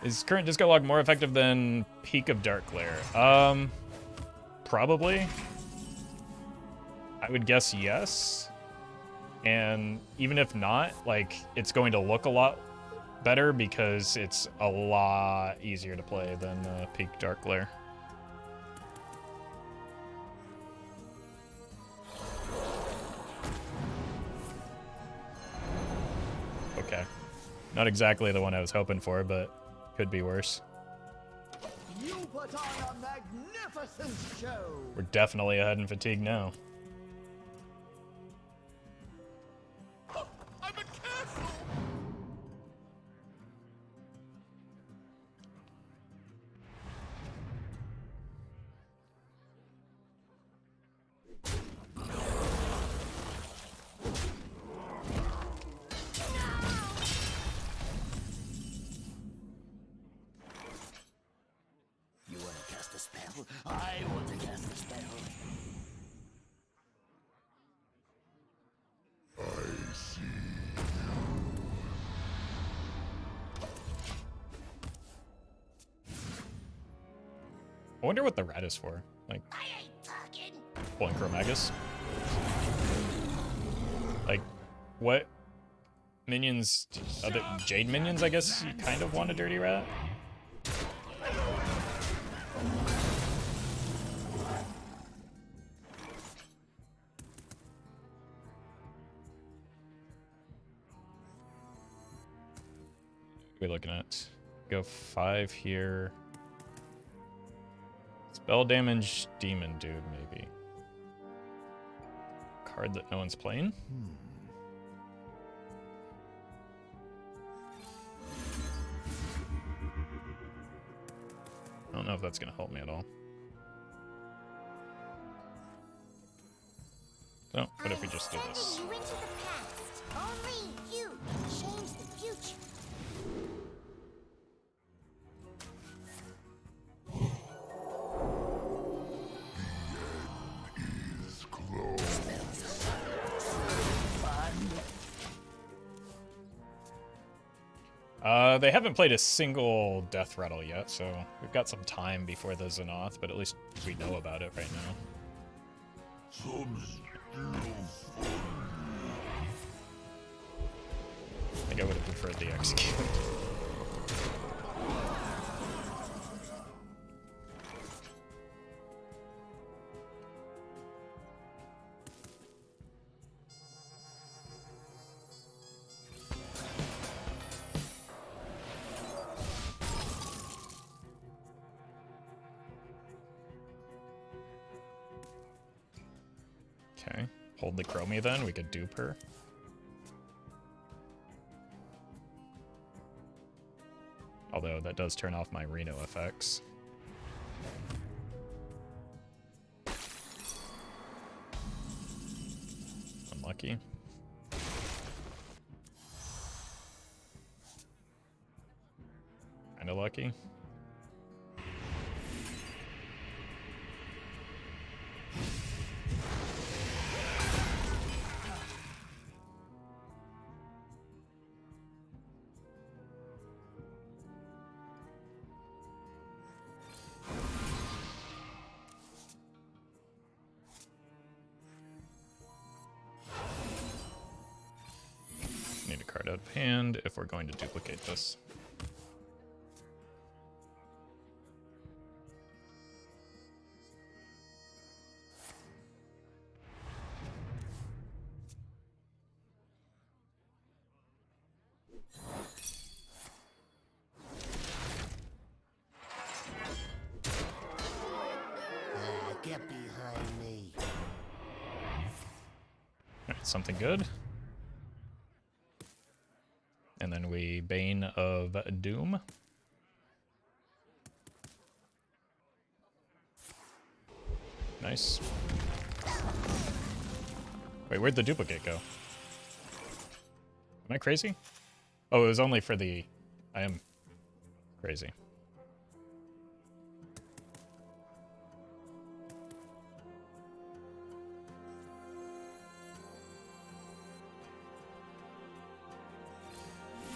S1: Is current Disco Log more effective than Peak of Darkglare? Probably. I would guess yes. And even if not, like, it's going to look a lot better because it's a lot easier to play than Peak Darkglare. Okay. Not exactly the one I was hoping for, but could be worse.
S6: You put on a magnificent show.
S1: We're definitely ahead in fatigue now.
S6: I want to cast a spell.
S4: I see.
S1: I wonder what the rat is for. Like,
S8: I ain't talking.
S1: pulling Chromagus. Like, what minions? Other Jade minions, I guess you kind of want a dirty rat. What are we looking at? Go 5 here. Spell damage, demon dude, maybe. Card that no one's playing. I don't know if that's gonna help me at all. So, what if we just do this?
S8: You into the past. Only you can change the future.
S4: Is close.
S1: They haven't played a single Death Rattle yet, so we've got some time before the Xenoth, but at least we know about it right now.
S4: Some still
S1: I think I would have preferred the Execute. Okay, hold the Chromie then, we could dupe her. Although that does turn off my Reno effects. Unlucky. Kinda lucky. Need a card out of hand if we're going to duplicate this.
S6: Get behind me.
S1: Alright, something good. And then we Bane of Doom. Nice. Wait, where'd the duplicate go? Am I crazy? Oh, it was only for the... I am crazy.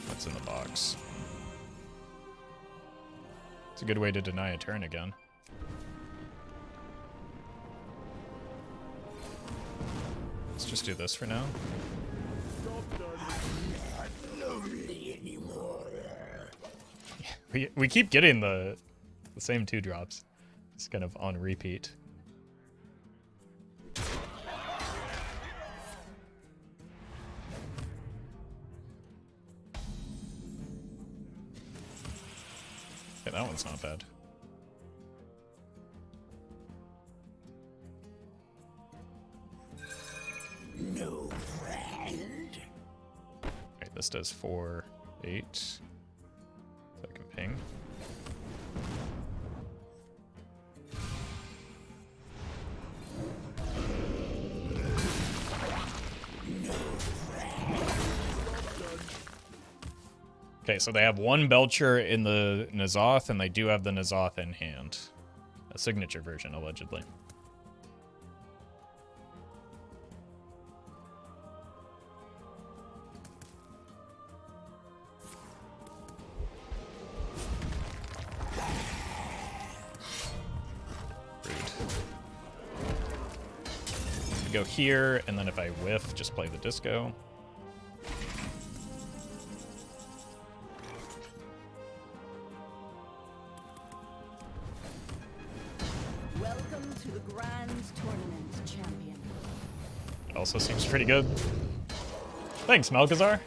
S1: What's in the box? It's a good way to deny a turn again. Let's just do this for now. We keep getting the same 2 drops. It's kind of on repeat. Yeah, that one's not bad.
S6: No friend.
S1: Alright, this does 4, 8. So I can ping. Okay, so they have 1 Belcher in the N'Zoth, and they do have the N'Zoth in hand. A signature version, allegedly. Go here, and then if I whiff, just play the disco.
S5: Welcome to the Grand Tournament, champion.
S1: It also seems pretty good. Thanks, Malchezaar.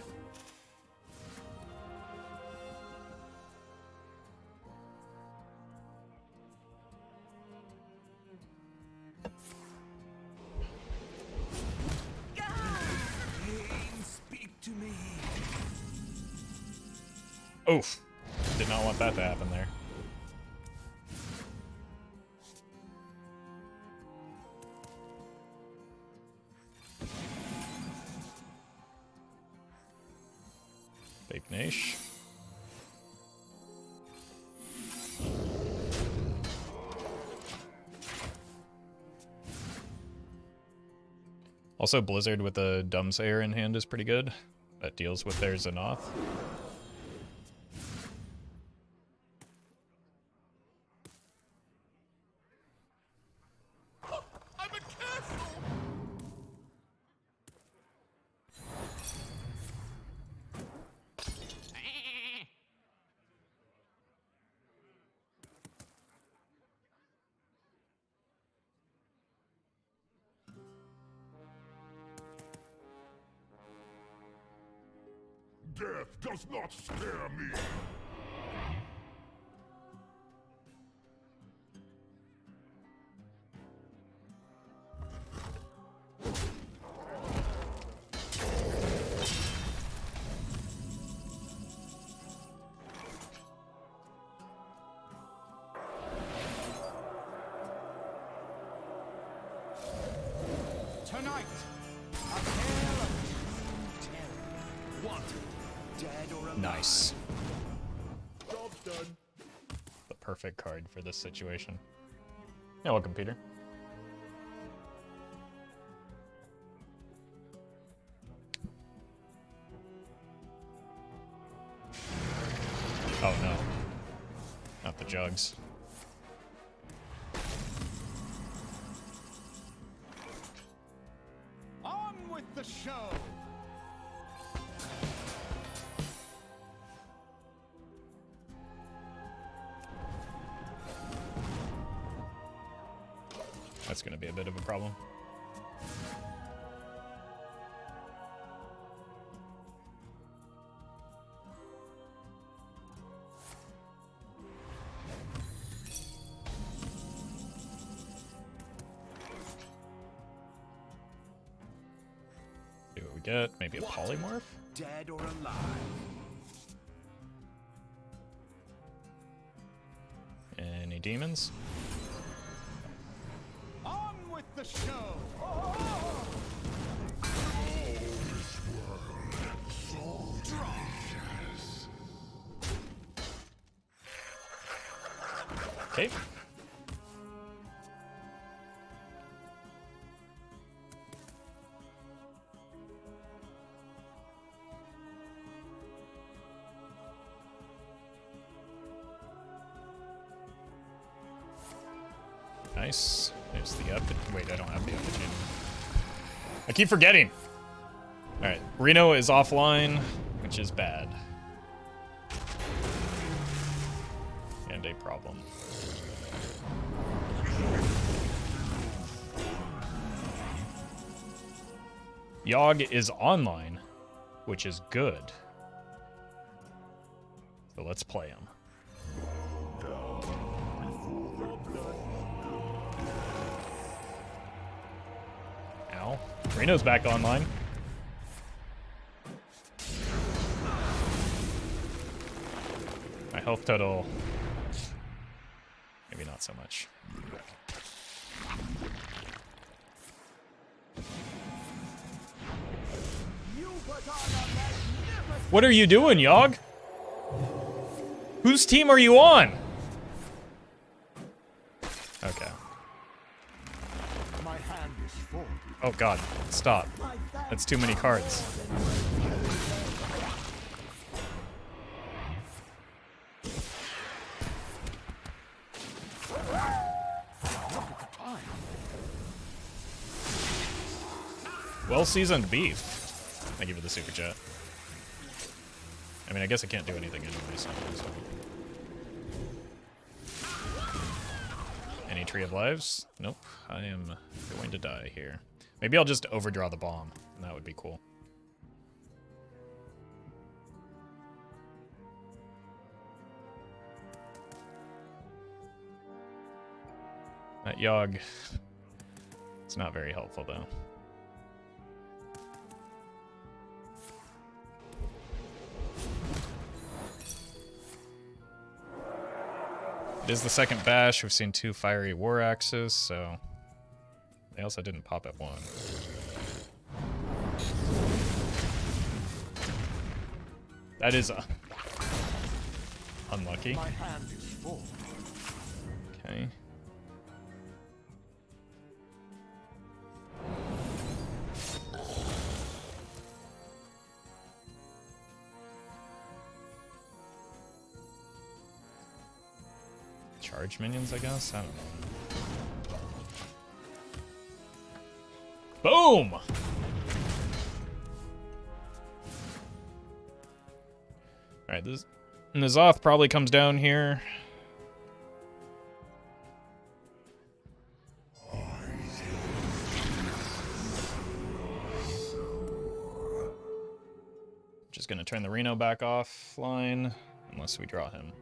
S1: Oof. Did not want that to happen there. Fake Nash. Also, Blizzard with a Doomsayer in hand is pretty good. That deals with their Xanath.
S4: Death does not scare me.
S2: Tonight, a tale of true terror. Wanted, dead or alive.
S1: Nice.
S2: Job's done.
S1: The perfect card for this situation. Yeah, welcome, Peter. Oh no. Not the jugs.
S2: On with the show.
S1: That's gonna be a bit of a problem. See what we get. Maybe a polymorph?
S2: Dead or alive.
S1: Any demons?
S2: On with the show.
S1: Okay. Nice. There's the up. Wait, I don't have the Epigene. I keep forgetting. All right, Reno is offline, which is bad. And a problem. Yogg is online, which is good. So let's play him. Ow. Reno's back online. My health total, maybe not so much. What are you doing, Yogg? Whose team are you on? Okay.
S2: My hand is full.
S1: Oh god, stop. That's too many cards. Well-seasoned beef. Thank you for the super chat. I mean, I guess I can't do anything anyway, so. Any Tree of Lives? Nope. I am going to die here. Maybe I'll just overdraw the bomb. And that would be cool. That Yogg. It's not very helpful, though. It is the second bash. We've seen 2 fiery war axes, so they also didn't pop at 1. That is unlucky.
S2: My hand is full.
S1: Okay. Charge minions, I guess? I don't know. Boom! Alright, this N'Zoth probably comes down here. Just gonna turn the Reno back offline, unless we draw him.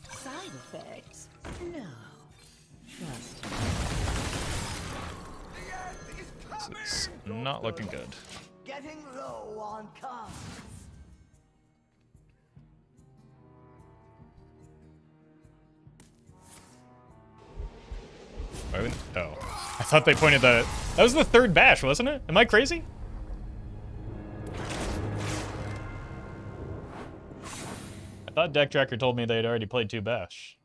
S9: Side effects? No. Trust me.
S1: This is not looking good.
S6: Getting low on cards.
S1: Why wouldn't... Oh. I thought they pointed that... That was the 3rd bash, wasn't it? Am I crazy? I thought Deck Tracker told me they'd already played 2 bash.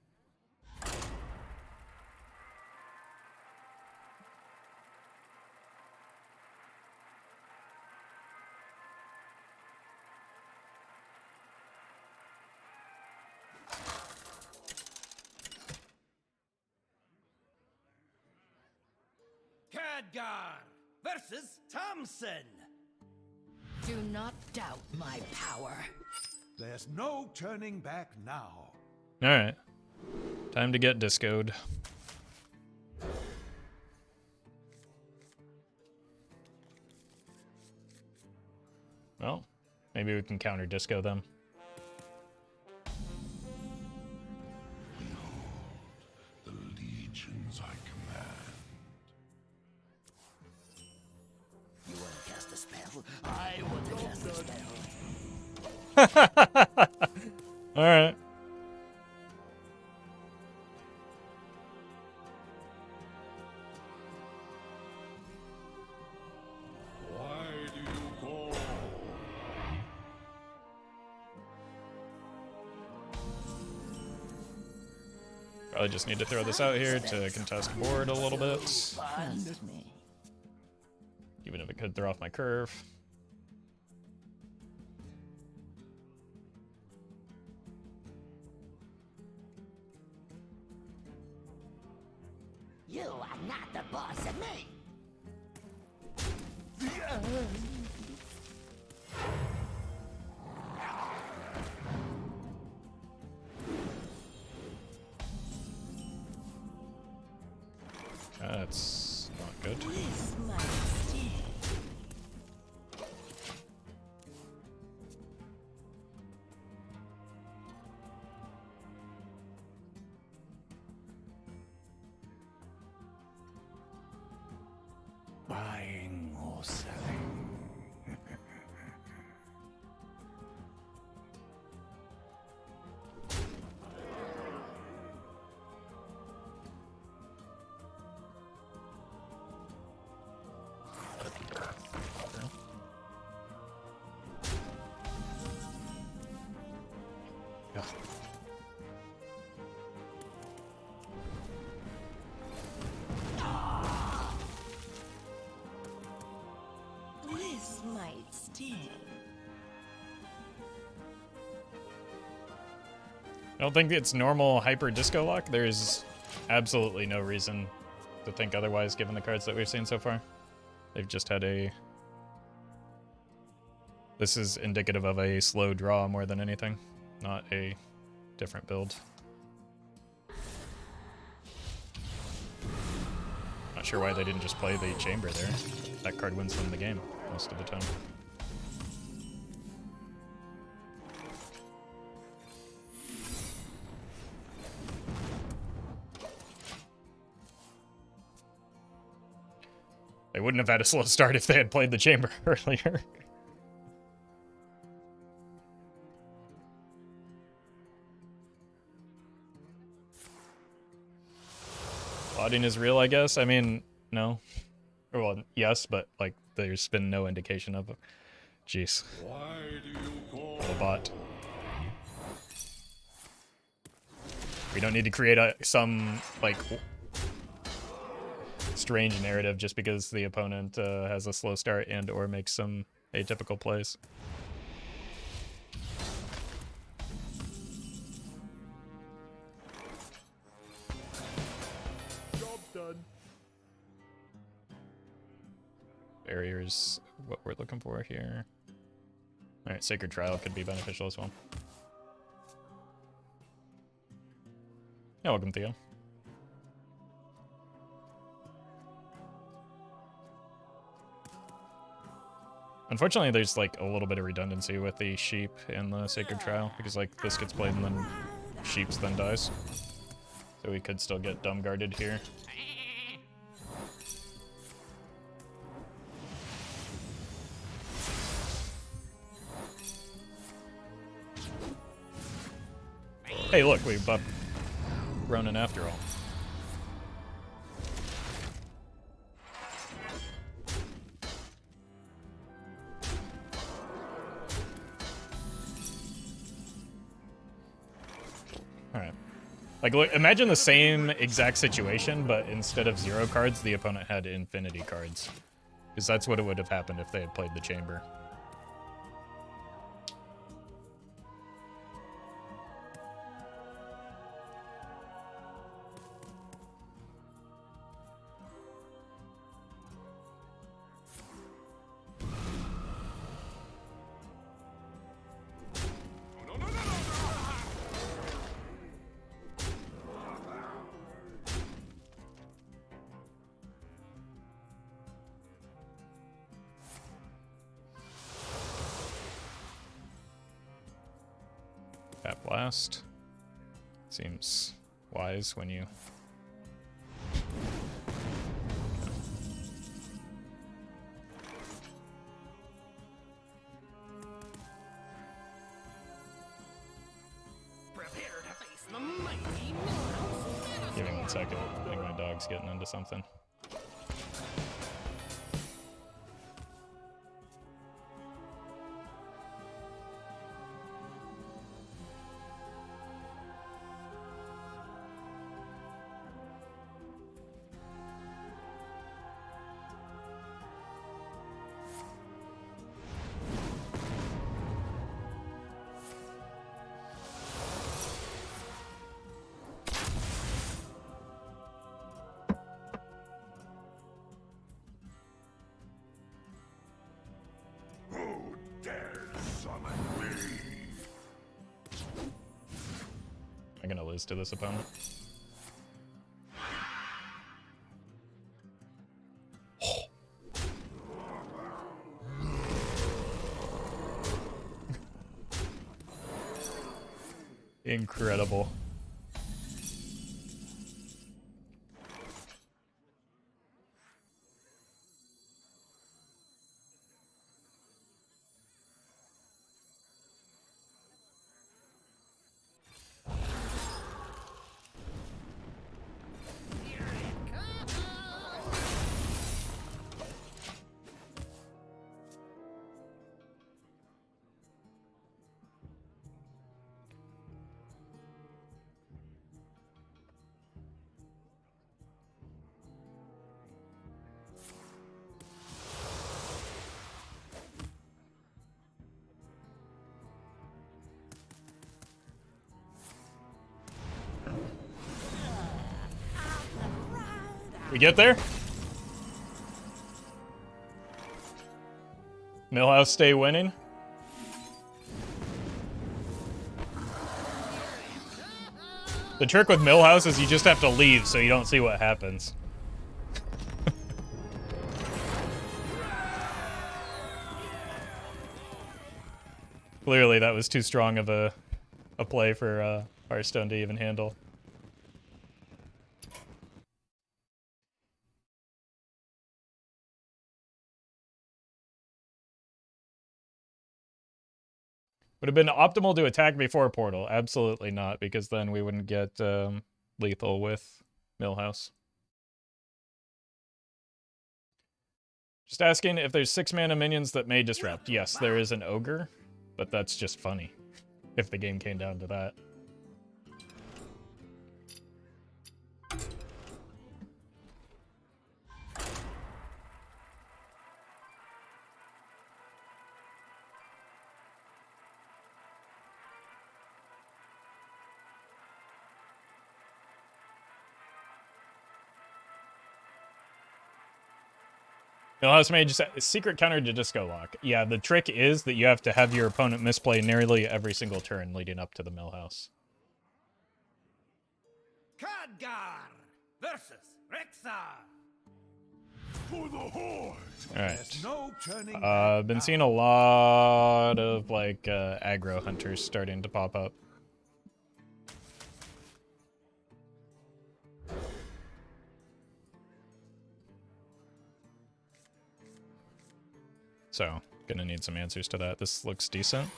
S6: Khadgar versus Thompson.
S9: Do not doubt my power.
S2: There's no turning back now.
S1: Alright. Time to get discoed. Well, maybe we can counter disco them.
S4: The legions I command.
S6: You want to cast a spell? I want to cast a spell.
S1: Alright.
S4: Why do you call?
S1: Probably just need to throw this out here to contest board a little bit.
S9: Trust me.
S1: Even if it could throw off my curve.
S6: You are not the boss of me.
S1: That's not good.
S9: This might sting.
S2: Buying or selling.
S9: This might sting.
S1: I don't think it's normal hyper disco lock. There's absolutely no reason to think otherwise given the cards that we've seen so far. They've just had a... This is indicative of a slow draw more than anything, not a different build. Not sure why they didn't just play the chamber there. That card wins them the game most of the time. They wouldn't have had a slow start if they had played the chamber earlier. Plotting is real, I guess. I mean, no. Well, yes, but like there's been no indication of it. Jeez.
S4: Why do you call
S1: The bot. We don't need to create some like strange narrative just because the opponent has a slow start and or makes some atypical plays.
S2: Job's done.
S1: Barriers, what we're looking for here. Alright, Sacred Trial could be beneficial as well. Yeah, welcome, Theo. Unfortunately, there's like a little bit of redundancy with the sheep and the Sacred Trial, because like this gets played and then sheep's then dies. So we could still get dumb guarded here. Hey, look, we buffed Ronan after all. Alright. Like, look, imagine the same exact situation, but instead of 0 cards, the opponent had infinity cards. Because that's what it would have happened if they had played the chamber. That blast seems wise when you...
S6: Prepare to face the mighty
S1: Give me 1 second. I think my dog's getting into something.
S4: Who dares summon me?
S1: I'm gonna lose to this opponent. Incredible. We get there? Millhouse stay winning? The trick with Millhouse is you just have to leave so you don't see what happens. Clearly that was too strong of a play for Hearthstone to even handle. Would have been optimal to attack before Portal. Absolutely not, because then we wouldn't get lethal with Millhouse. Just asking if there's 6-mana minions that may disrupt. Yes, there is an Ogre, but that's just funny if the game came down to that. Millhouse Mage, secret counter to Disco Lock. Yeah, the trick is that you have to have your opponent misplay nearly every single turn leading up to the Millhouse.
S6: Khadgar versus Rexxar.
S2: For the Horde.
S1: Alright.
S2: There's no turning
S1: I've been seeing a lot of, like, aggro hunters starting to pop up. So, gonna need some answers to that. This looks decent.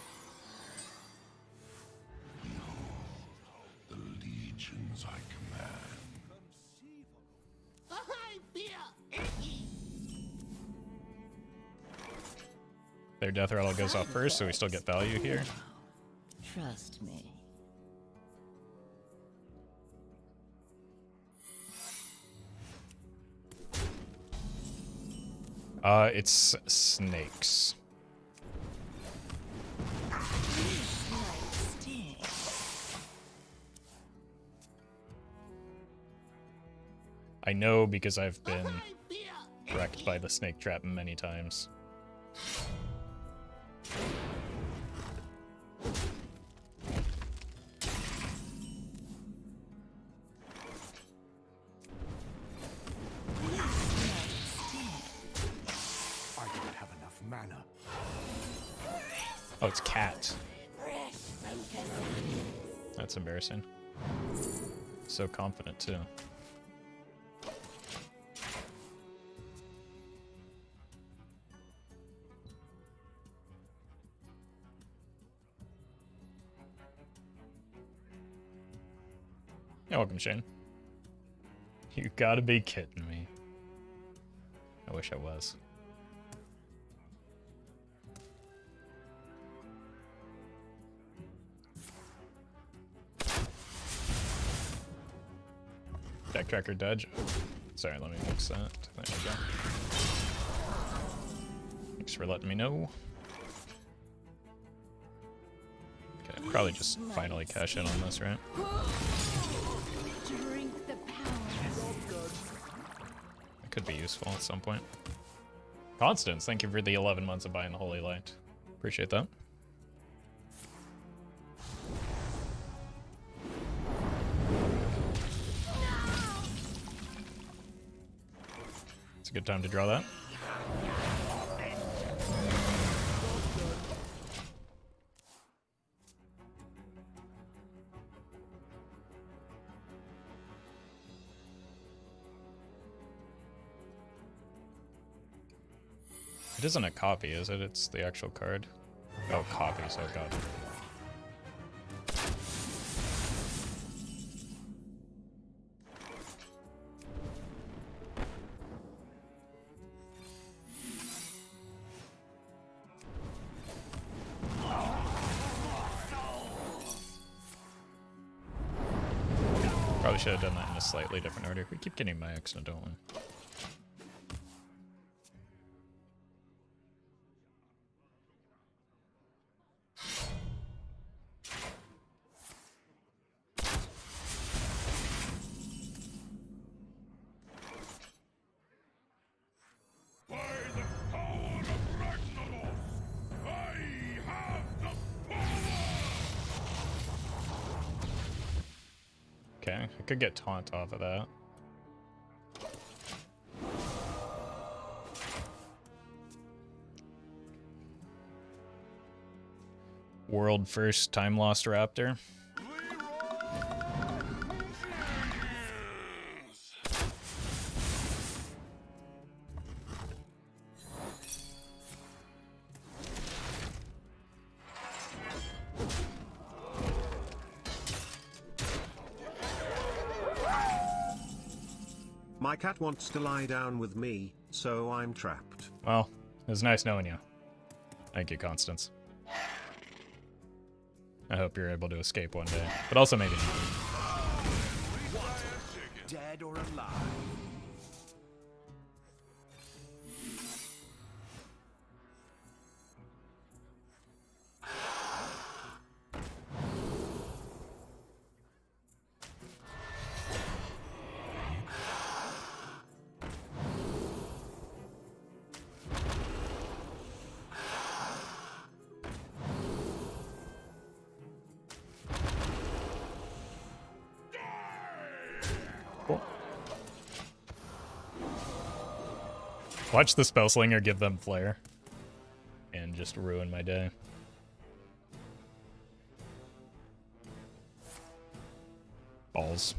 S4: The legions I command.
S1: Their death rattle goes off first, so we still get value here.
S9: Trust me.
S1: It's snakes. I know because I've been wrecked by the snake trap many times. Oh, it's cat. That's embarrassing. So confident, too. You're welcome, Shane. You gotta be kidding me. I wish I was. Deck tracker dodge. Sorry, let me fix that. There we go. Thanks for letting me know. Okay, probably just finally cash in on this, right?
S5: Drink the power.
S1: It could be useful at some point. Constance, thank you for the 11 months of buying the Holy Light. Appreciate that. It's a good time to draw that. It isn't a copy, is it? It's the actual card. Oh, copies. Oh, God. Probably should have done that in a slightly different order. We keep getting my X now, don't we? could get taunt off of that. World first time lost raptor.
S7: My cat wants to lie down with me, so I'm trapped.
S1: Well, it was nice knowing you. Thank you, Constance. I hope you're able to escape one day, but also maybe not.
S2: Dead or alive?
S1: Watch the Spellslinger give them flare and just ruin my day. Balls.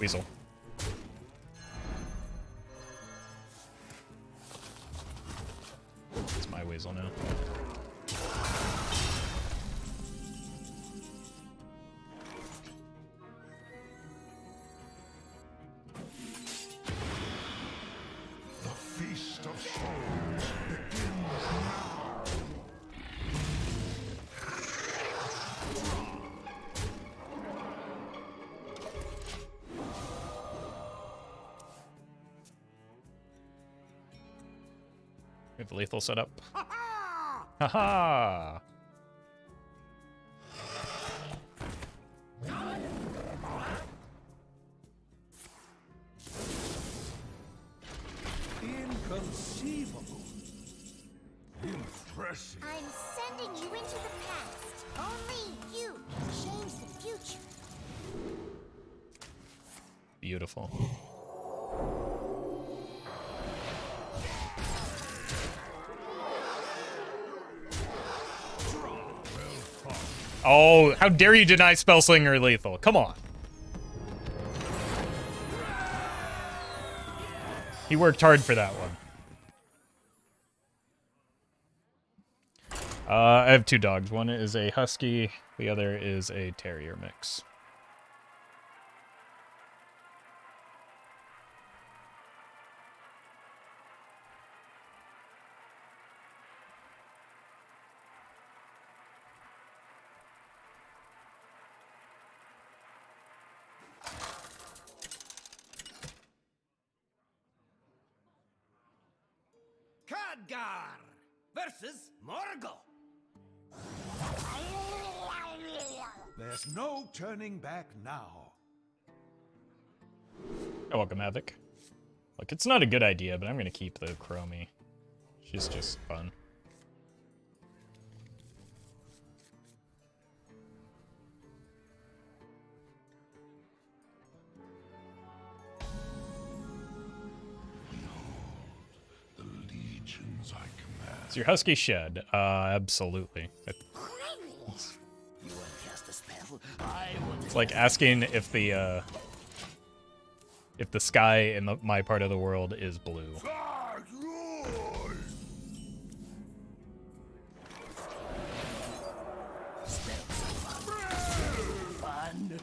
S1: Weasel. It's my weasel now.
S4: The feast of souls begins now.
S1: We have lethal set up. Haha!
S2: Inconceivable. Impressive.
S8: I'm sending you into the past. Only you can change the future.
S1: Beautiful. Oh, how dare you deny Spellslinger lethal? Come on. He worked hard for that one. I have two dogs. One is a husky, the other is a terrier mix.
S6: Khadgar versus Morgul.
S2: There's no turning back now.
S1: Oh, welcome, Havoc. Look, it's not a good idea, but I'm going to keep the Chromie. She's just fun.
S4: The legions I command.
S1: It's your husky shed. Absolutely.
S6: You want to cast a spell? I want
S1: It's like asking if the sky in my part of the world is blue.
S6: fun.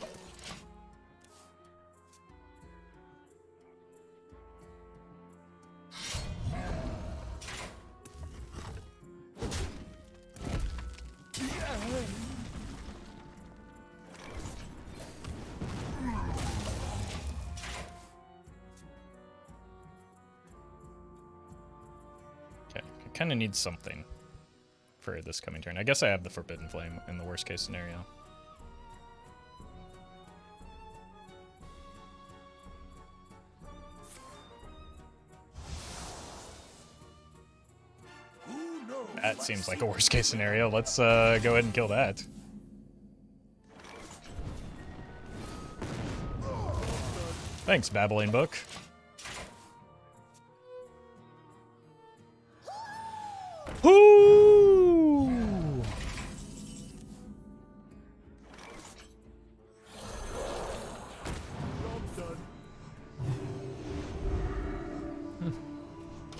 S1: Kind of need something for this coming turn. I guess I have the Forbidden Flame in the worst case scenario. That seems like a worst case scenario. Let's go ahead and kill that. Thanks, Babbling Book. Whoo!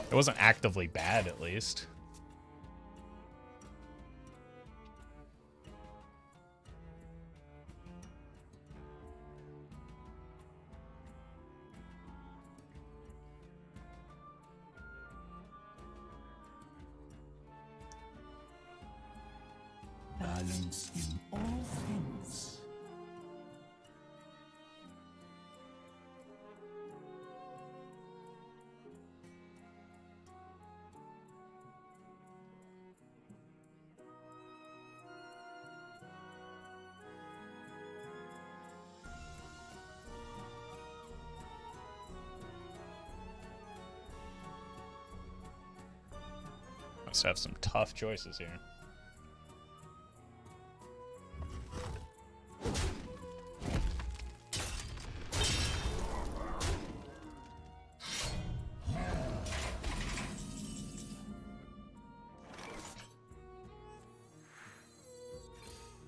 S1: It wasn't actively bad, at least.
S2: Balance in all things.
S1: Must have some tough choices here.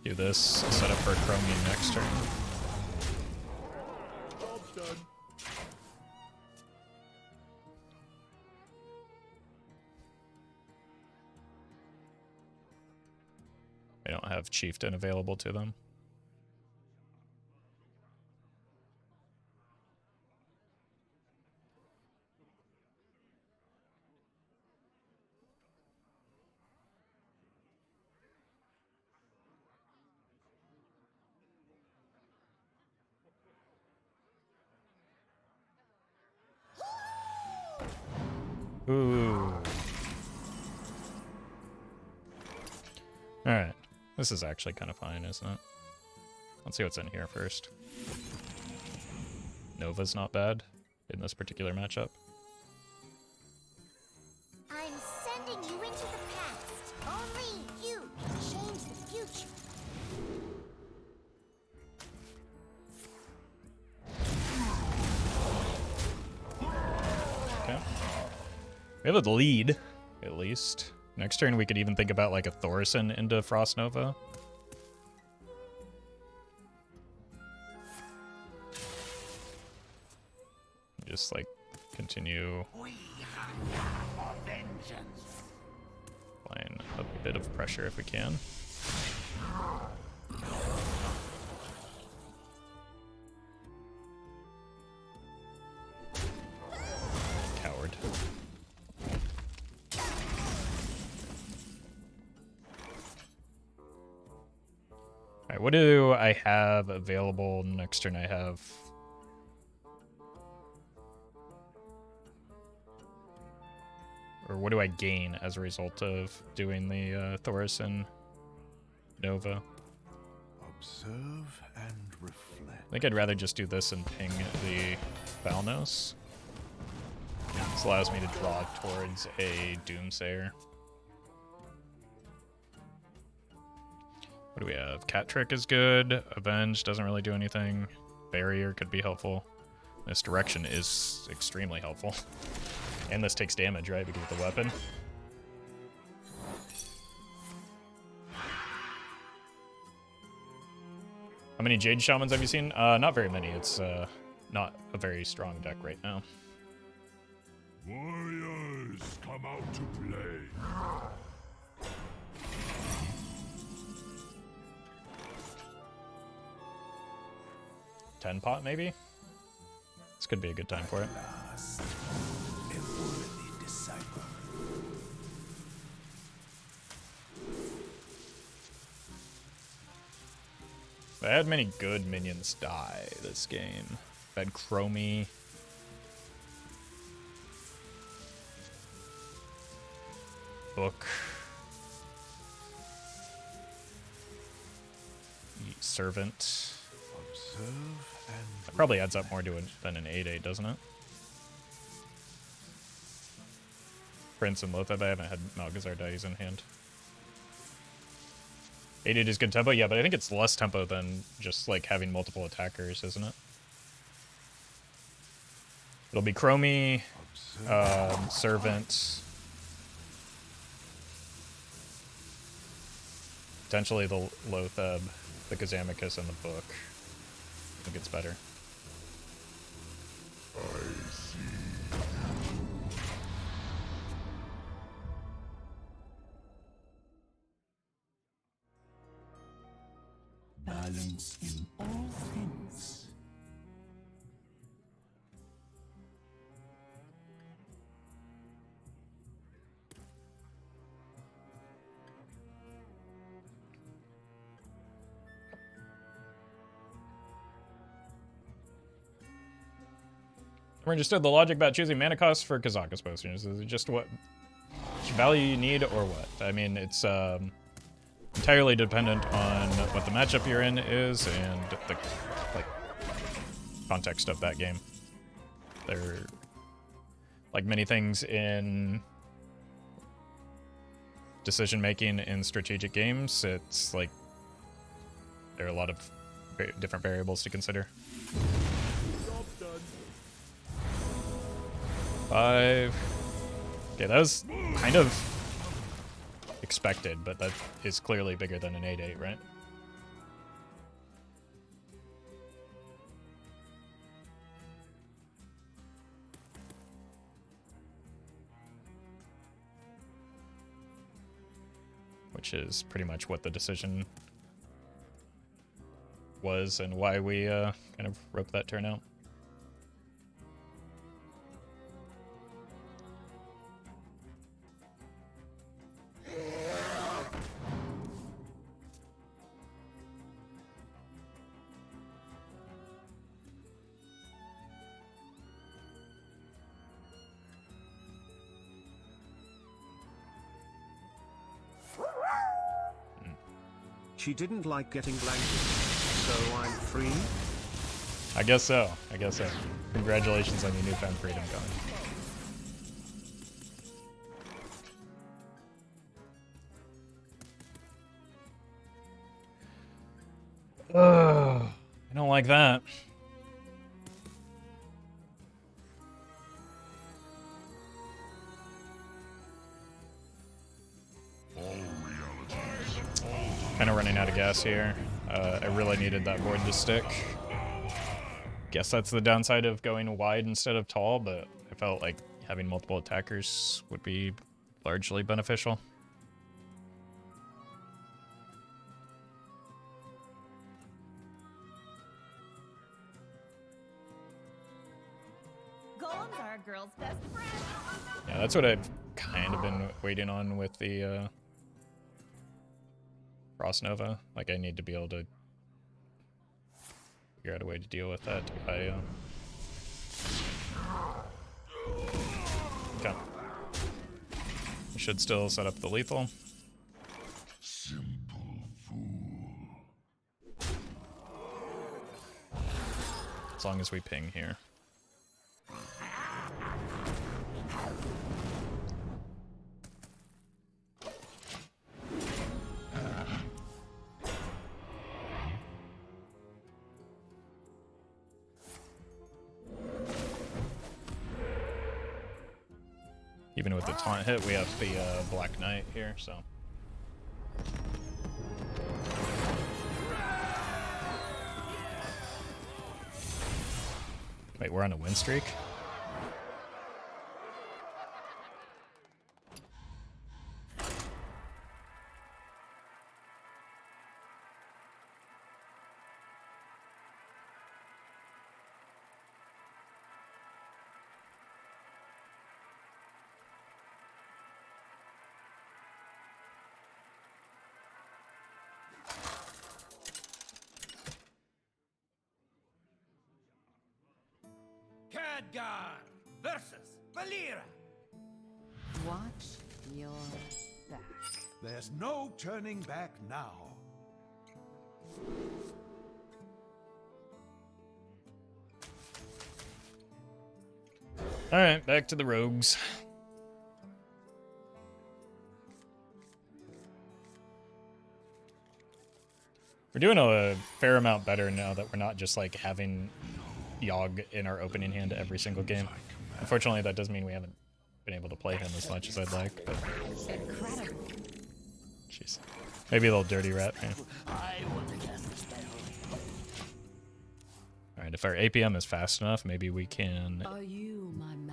S1: Do this, set up for Chromie next turn.
S5: Job's done.
S1: They don't have Chieftain available to them. Ooh. Alright. This is actually kind of fine, isn't it? Let's see what's in here first. Nova's not bad in this particular matchup.
S8: I'm sending you into the past. Only you can change the future.
S1: Okay. We have a lead, at least. Next turn, we could even think about like a Thaurissan into Frost Nova. Just like continue applying a bit of pressure if we can. Coward. Alright, what do I have available next turn? I have... Or what do I gain as a result of doing the Thaurissan Nova?
S2: Observe and reflect.
S1: I think I'd rather just do this and ping the Thalnos. This allows me to draw towards a Doomsayer. What do we have? Cat Trick is good. Avenge doesn't really do anything. Barrier could be helpful. This direction is extremely helpful. And this takes damage, right? Because of the weapon. How many Jade Shamans have you seen? Not very many. It's not a very strong deck right now.
S4: Warriors, come out to play.
S1: 10 pot, maybe? This could be a good time for it. I had many good minions die this game. I had Chromie. Book. Servant. That probably adds up more to than an 8/8, doesn't it? Prince and Loatheb. I haven't had Malchezaar dice in hand. 8-8 is good tempo, yeah, but I think it's less tempo than just like having multiple attackers, isn't it? It'll be Chromie, Servant, potentially the Loatheb, the Gazamicus, and the Book. I think it's better.
S4: I see.
S2: Balance in all things.
S1: We're understood the logic about choosing mana costs for Kazakus posters. Is it just what value you need or what? I mean, it's entirely dependent on what the matchup you're in is and the like context of that game. They're like many things in decision making in strategic games. It's like there are a lot of different variables to consider. 5. Okay, that was kind of expected, but that is clearly bigger than an 8-8, right? Which is pretty much what the decision was and why we kind of roped that turn out.
S7: She didn't like getting blankets, so I'm free?
S1: I guess so. I guess so. Congratulations on your newfound freedom, Ugh, I don't like that. Kind of running out of gas here. I really needed that board to stick. Guess that's the downside of going wide instead of tall, but I felt like having multiple attackers would be largely beneficial.
S5: Golems are a girl's best friend.
S1: Yeah, that's what I've kind of been waiting on with the Frost Nova. Like, I need to be able to figure out a way to deal with that. Okay. We should still set up the lethal.
S4: Simple fool.
S1: As long as we ping here. Even with the taunt hit, we have the Black Knight here, so. Wait, we're on a win streak?
S6: Khadgar versus Valera.
S9: Watch your back.
S2: There's no turning back now.
S1: Alright, back to the rogues. We're doing a fair amount better now that we're not just like having Yogg in our opening hand every single game. Unfortunately, that does mean we haven't been able to play him as much as I'd like. But... Jeez. Maybe a little dirty rat. Yeah. Alright, if our APM is fast enough, maybe we can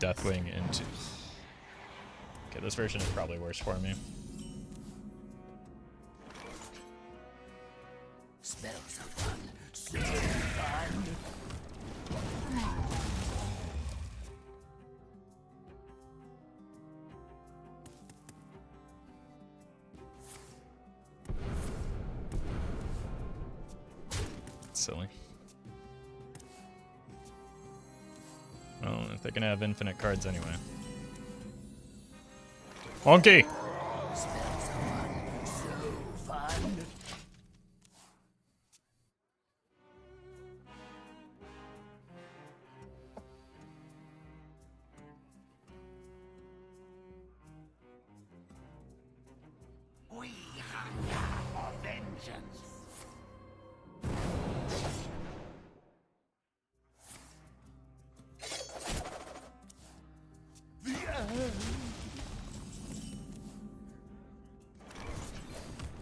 S1: Deathwing into... Okay, this version is probably worse for me.
S6: Spells are fun. So fun.
S1: Silly. Well, if they're gonna have infinite cards anyway. Wonky!
S6: Spells are fun. So fun. We hunger for vengeance.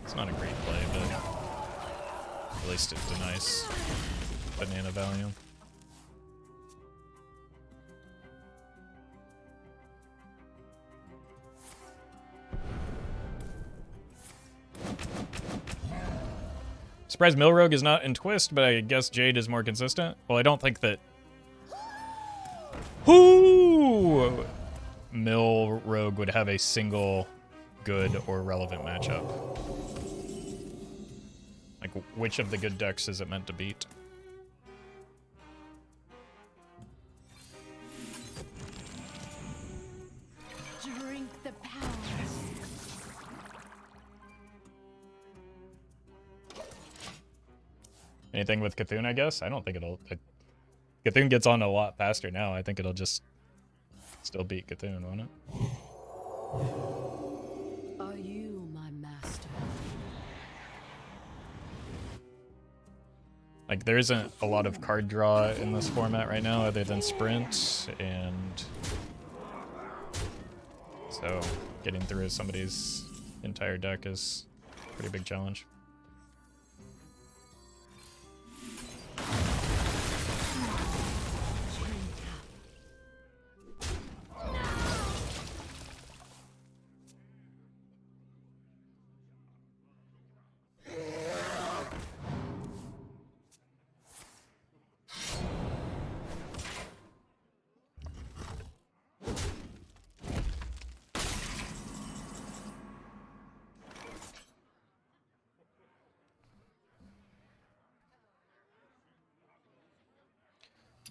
S1: It's not a great play, but at least it denies banana value. Surprised Milrogue is not in Twist, but I guess Jade is more consistent. Well, I don't think that... Whoo! Milrogue would have a single good or relevant matchup. Like, which of the good decks is it meant to beat?
S9: Drink the power.
S1: Anything with Cthulhu, I guess? I don't think it'll... Cthulhu gets on a lot faster now. I think it'll just still beat Cthulhu, won't it?
S9: Are you my master?
S1: Like, there isn't a lot of card draw in this format right now other than Sprint, and... So, getting through somebody's entire deck is a pretty big challenge.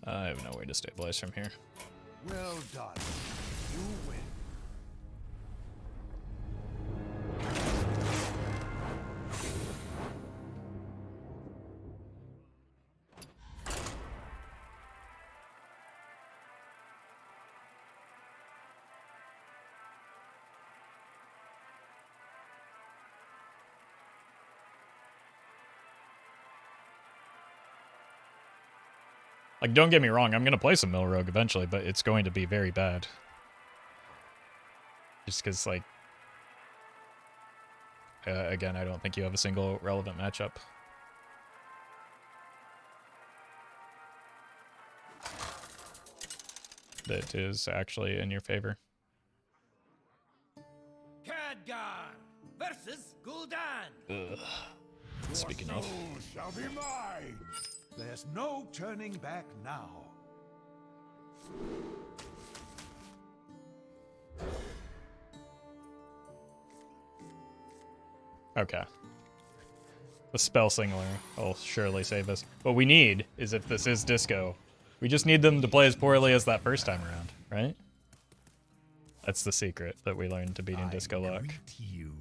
S1: I have no way to stabilize from here.
S2: Well done. You win.
S1: Like, don't get me wrong, I'm going to play some Milrogue eventually, but it's going to be very bad. Just because, like... again, I don't think you have a single relevant matchup. That is actually in your favor.
S6: Khadgar versus Gul'dan.
S1: Ugh. Speaking of...
S2: Shall be mine. There's no turning back now.
S1: Okay. The Spellslinger will surely save us. What we need is, if this is Disco, we just need them to play as poorly as that first time around, right? That's the secret that we learned to beating Disco luck.
S2: You.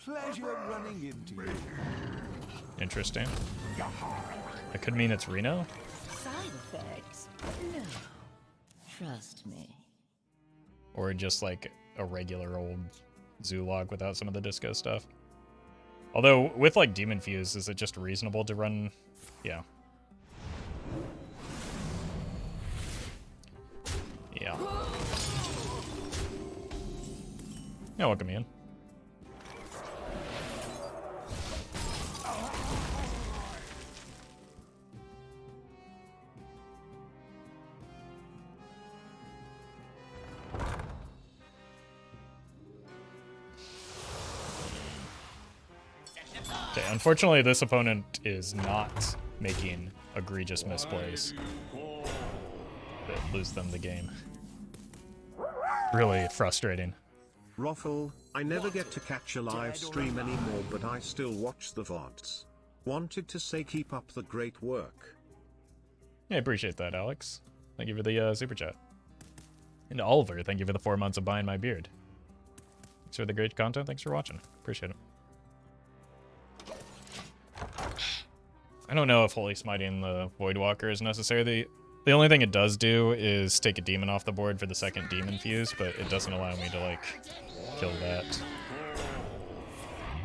S2: Pleasure running into you.
S1: Interesting. That could mean it's Reno?
S5: Side effects? No. Trust me.
S1: Or just like a regular old Zoolog without some of the Disco stuff. Although, with, like, Demon Fuse, is it just reasonable to run... Yeah. Yeah. Yeah, welcome in. Okay, unfortunately, this opponent is not making egregious misplays that lose them the game. Really frustrating.
S7: Roffle, I never get to catch a live stream anymore, but I still watch the VODs. Wanted to say keep up the great work.
S1: Yeah, I appreciate that, Alex. Thank you for the super chat. And Oliver, thank you for the 4 months of buying my beard. Thanks for the great content. Thanks for watching. Appreciate it. I don't know if Holy Smiting the Voidwalker is necessary. The only thing it does do is take a demon off the board for the second demon fuse, but it doesn't allow me to, like, kill that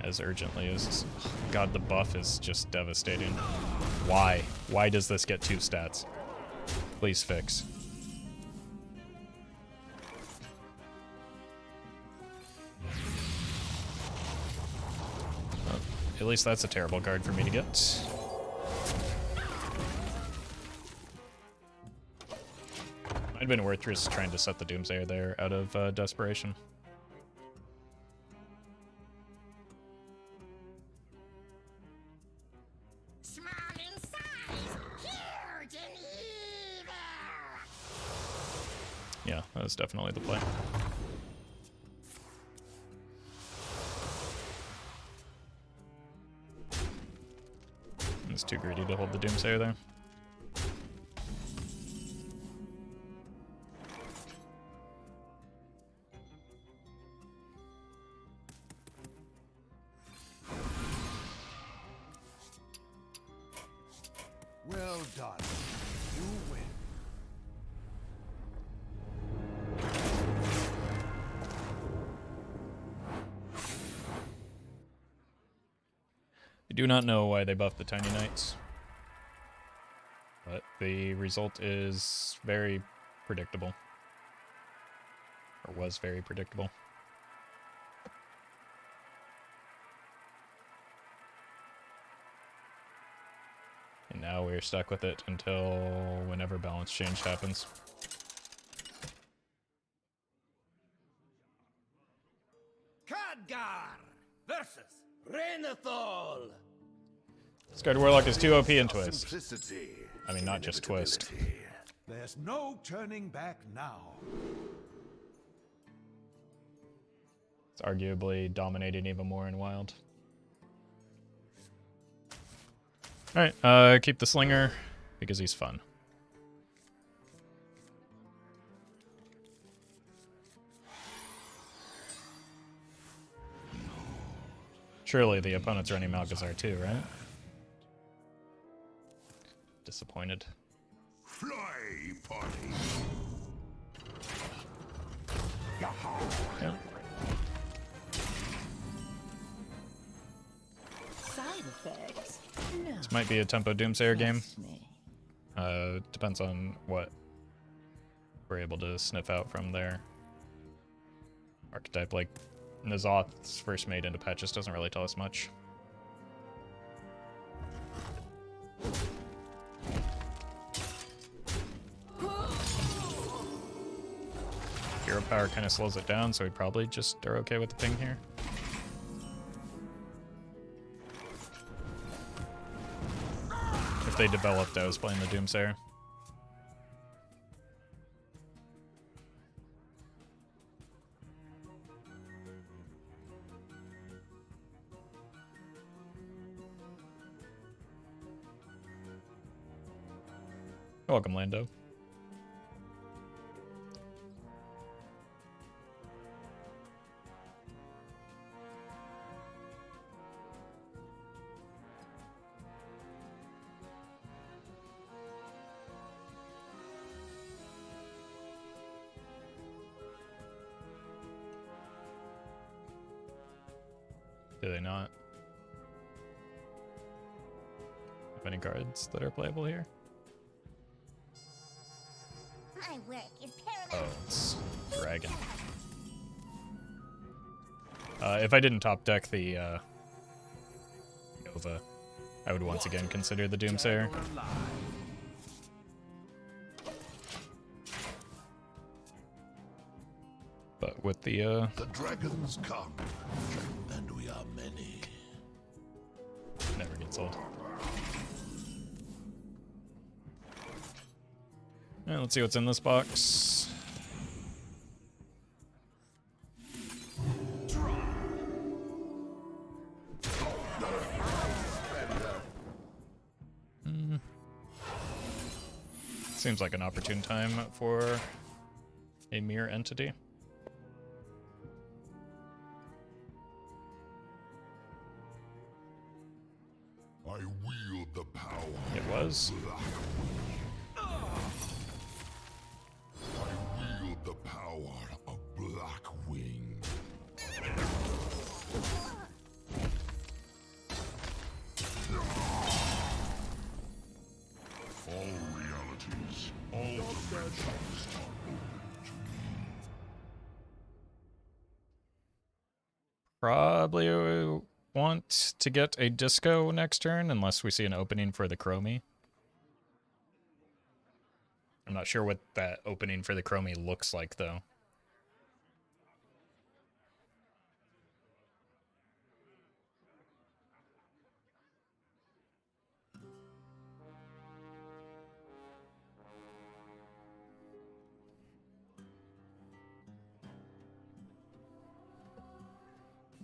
S1: as urgently as... God, the buff is just devastating. Why? Why does this get 2 stats? Please fix. Oh, at least that's a terrible card for me to get. Might have been worth just trying to set the Doomsayer there out of desperation.
S8: Small in size, huge in evil.
S1: Yeah, that was definitely the play. It's too greedy to hold the Doomsayer there.
S2: Well done. You win.
S1: I do not know why they buffed the Tiny Knights, but the result is very predictable. Or was very predictable. And now we're stuck with it until whenever balance change happens.
S6: Khadgar versus Renathal.
S1: Scarred Warlock is too OP in Twist.
S2: Simplicity.
S1: I mean, not just Twist.
S2: There's no turning back now.
S1: It's arguably dominating even more in Wild. Alright, keep the Slinger, because he's fun. Surely the opponent's running Malchezaar too, right? Disappointed.
S4: Fly, party.
S1: Yeah.
S5: Side effects? No.
S1: This might be a tempo Doomsayer game.
S5: Trust me.
S1: Depends on what we're able to sniff out from their archetype. Like, N'Zoth's first made into Patches doesn't really tell us much. Hero power kind of slows it down, so we probably just are okay with the ping here. If they developed, I was playing the Doomsayer. Welcome, Lando. Do they not? any cards that are playable here.
S8: My work is
S1: Oh,
S8: paramount.
S1: it's Dragon. If I didn't top deck the Nova, I would once again consider the Doomsayer. But with the
S2: dragons come, and we are many.
S1: never gets old. Alright, let's see what's in this box. Seems like an opportune time for a mirror entity.
S4: I wield the power.
S1: It was.
S4: I wield the power of Blackwing. All realities, all dimensions are open to me.
S1: Probably want to get a disco next turn unless we see an opening for the Chromie. I'm not sure what that opening for the Chromie looks like though.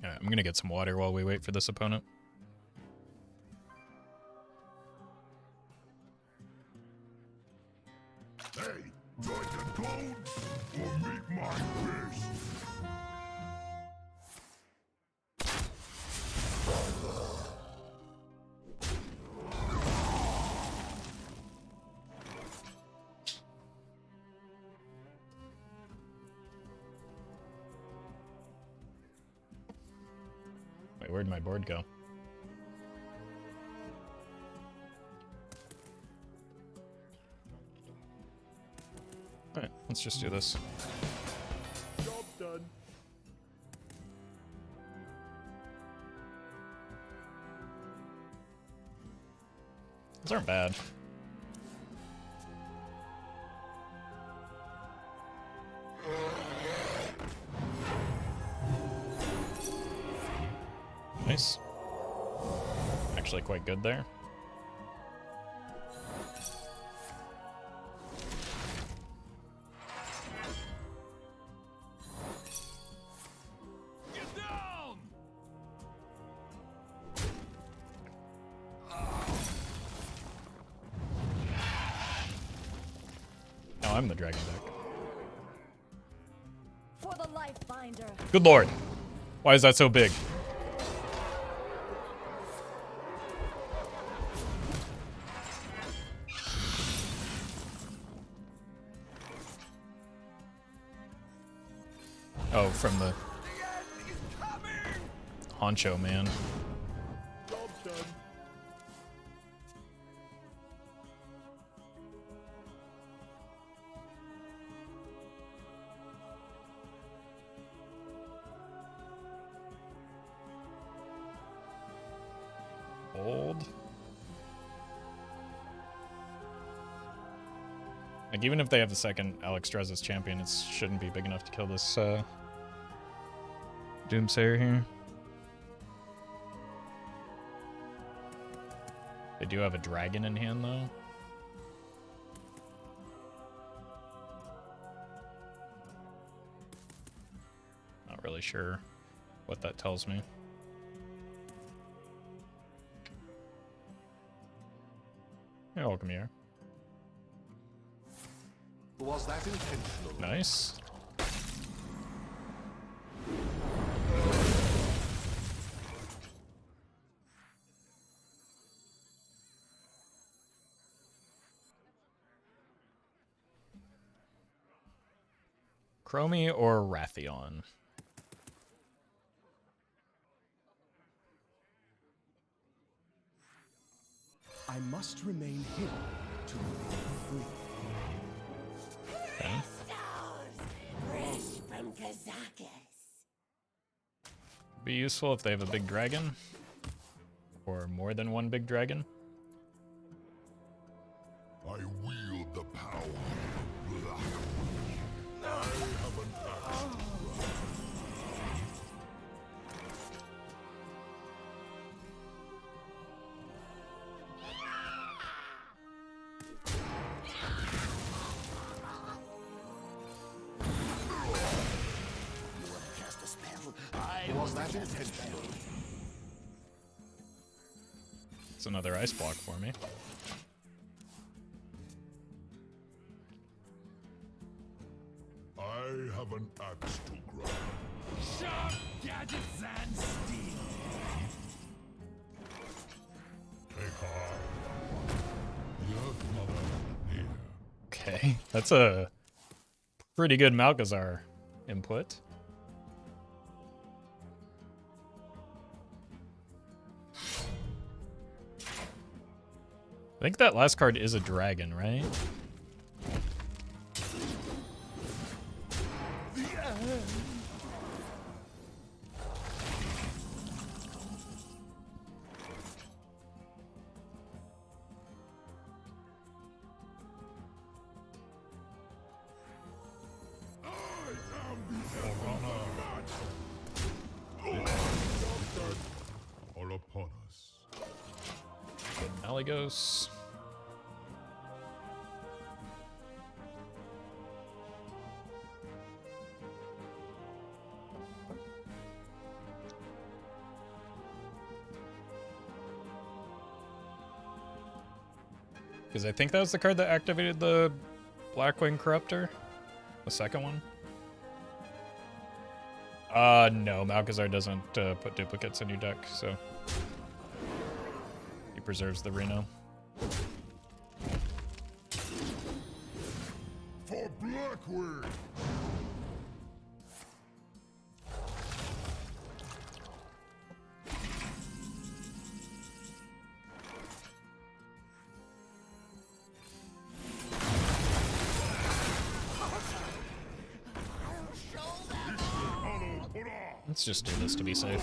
S1: Alright, I'm gonna get some water while we wait for this opponent.
S4: Hey, join the clones or meet my fist.
S1: Wait, where'd my board go? Alright, let's just do this.
S2: Job done.
S1: These aren't bad. Nice. Actually quite good there.
S2: Get down!
S1: Now I'm the dragon deck.
S5: For the life binder.
S1: Good lord. Why is that so big? Oh, from the honcho man.
S2: Job done.
S1: Old. Like, even if they have the second Alex Drez's champion, it shouldn't be big enough to kill this Doomsayer here. They do have a dragon in hand, though. Not really sure what that tells me. You're welcome here.
S2: Was that intentional?
S1: Nice. Chromie or Wrathion?
S10: I must remain hidden to remain free.
S1: Okay.
S6: Fresh from Kazakis.
S1: Be useful if they have a big dragon. Or more than one big dragon.
S4: I wield the power of Black. I have an axe.
S6: Cast a spell. I was that intentional.
S1: It's another ice block for me.
S4: I have an axe to grind.
S2: Sharp gadgets and steel.
S4: Take heart. Your mother near.
S1: Okay, that's a pretty good Malchezaar input. I think that last card is a dragon, right?
S4: All upon us.
S1: Good Malygos. Because I think that was the card that activated the Blackwing Corruptor. The second one. No, Malchezaar doesn't put duplicates in your deck, so he preserves the Reno.
S4: For Blackwing!
S1: Let's just do this to be safe.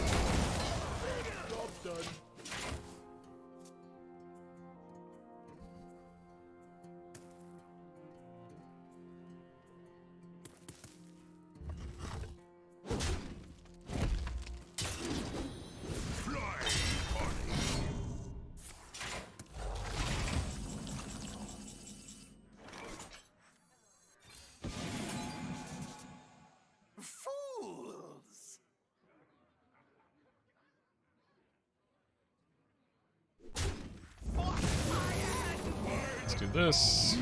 S1: Let's do this.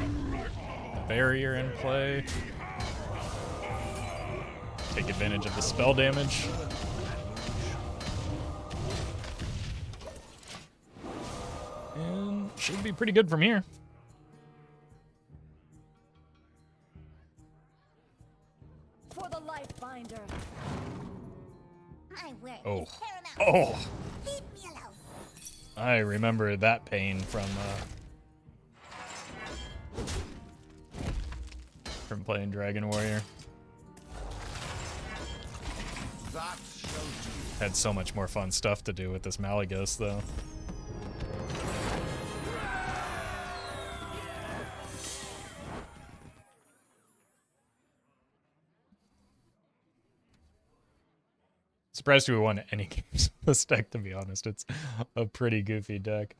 S1: Barrier in play. Take advantage of the spell damage. And should be pretty good from here.
S5: For the life binder.
S8: My word
S1: Oh.
S8: is paramount.
S1: Oh!
S8: Leave me alone.
S1: I remember that pain from playing Dragon Warrior.
S6: That shall do.
S1: Had so much more fun stuff to do with this Malygos, though. Surprised we won any games with this deck, to be honest. It's a pretty goofy deck.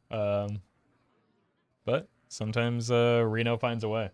S1: But sometimes Reno finds a way.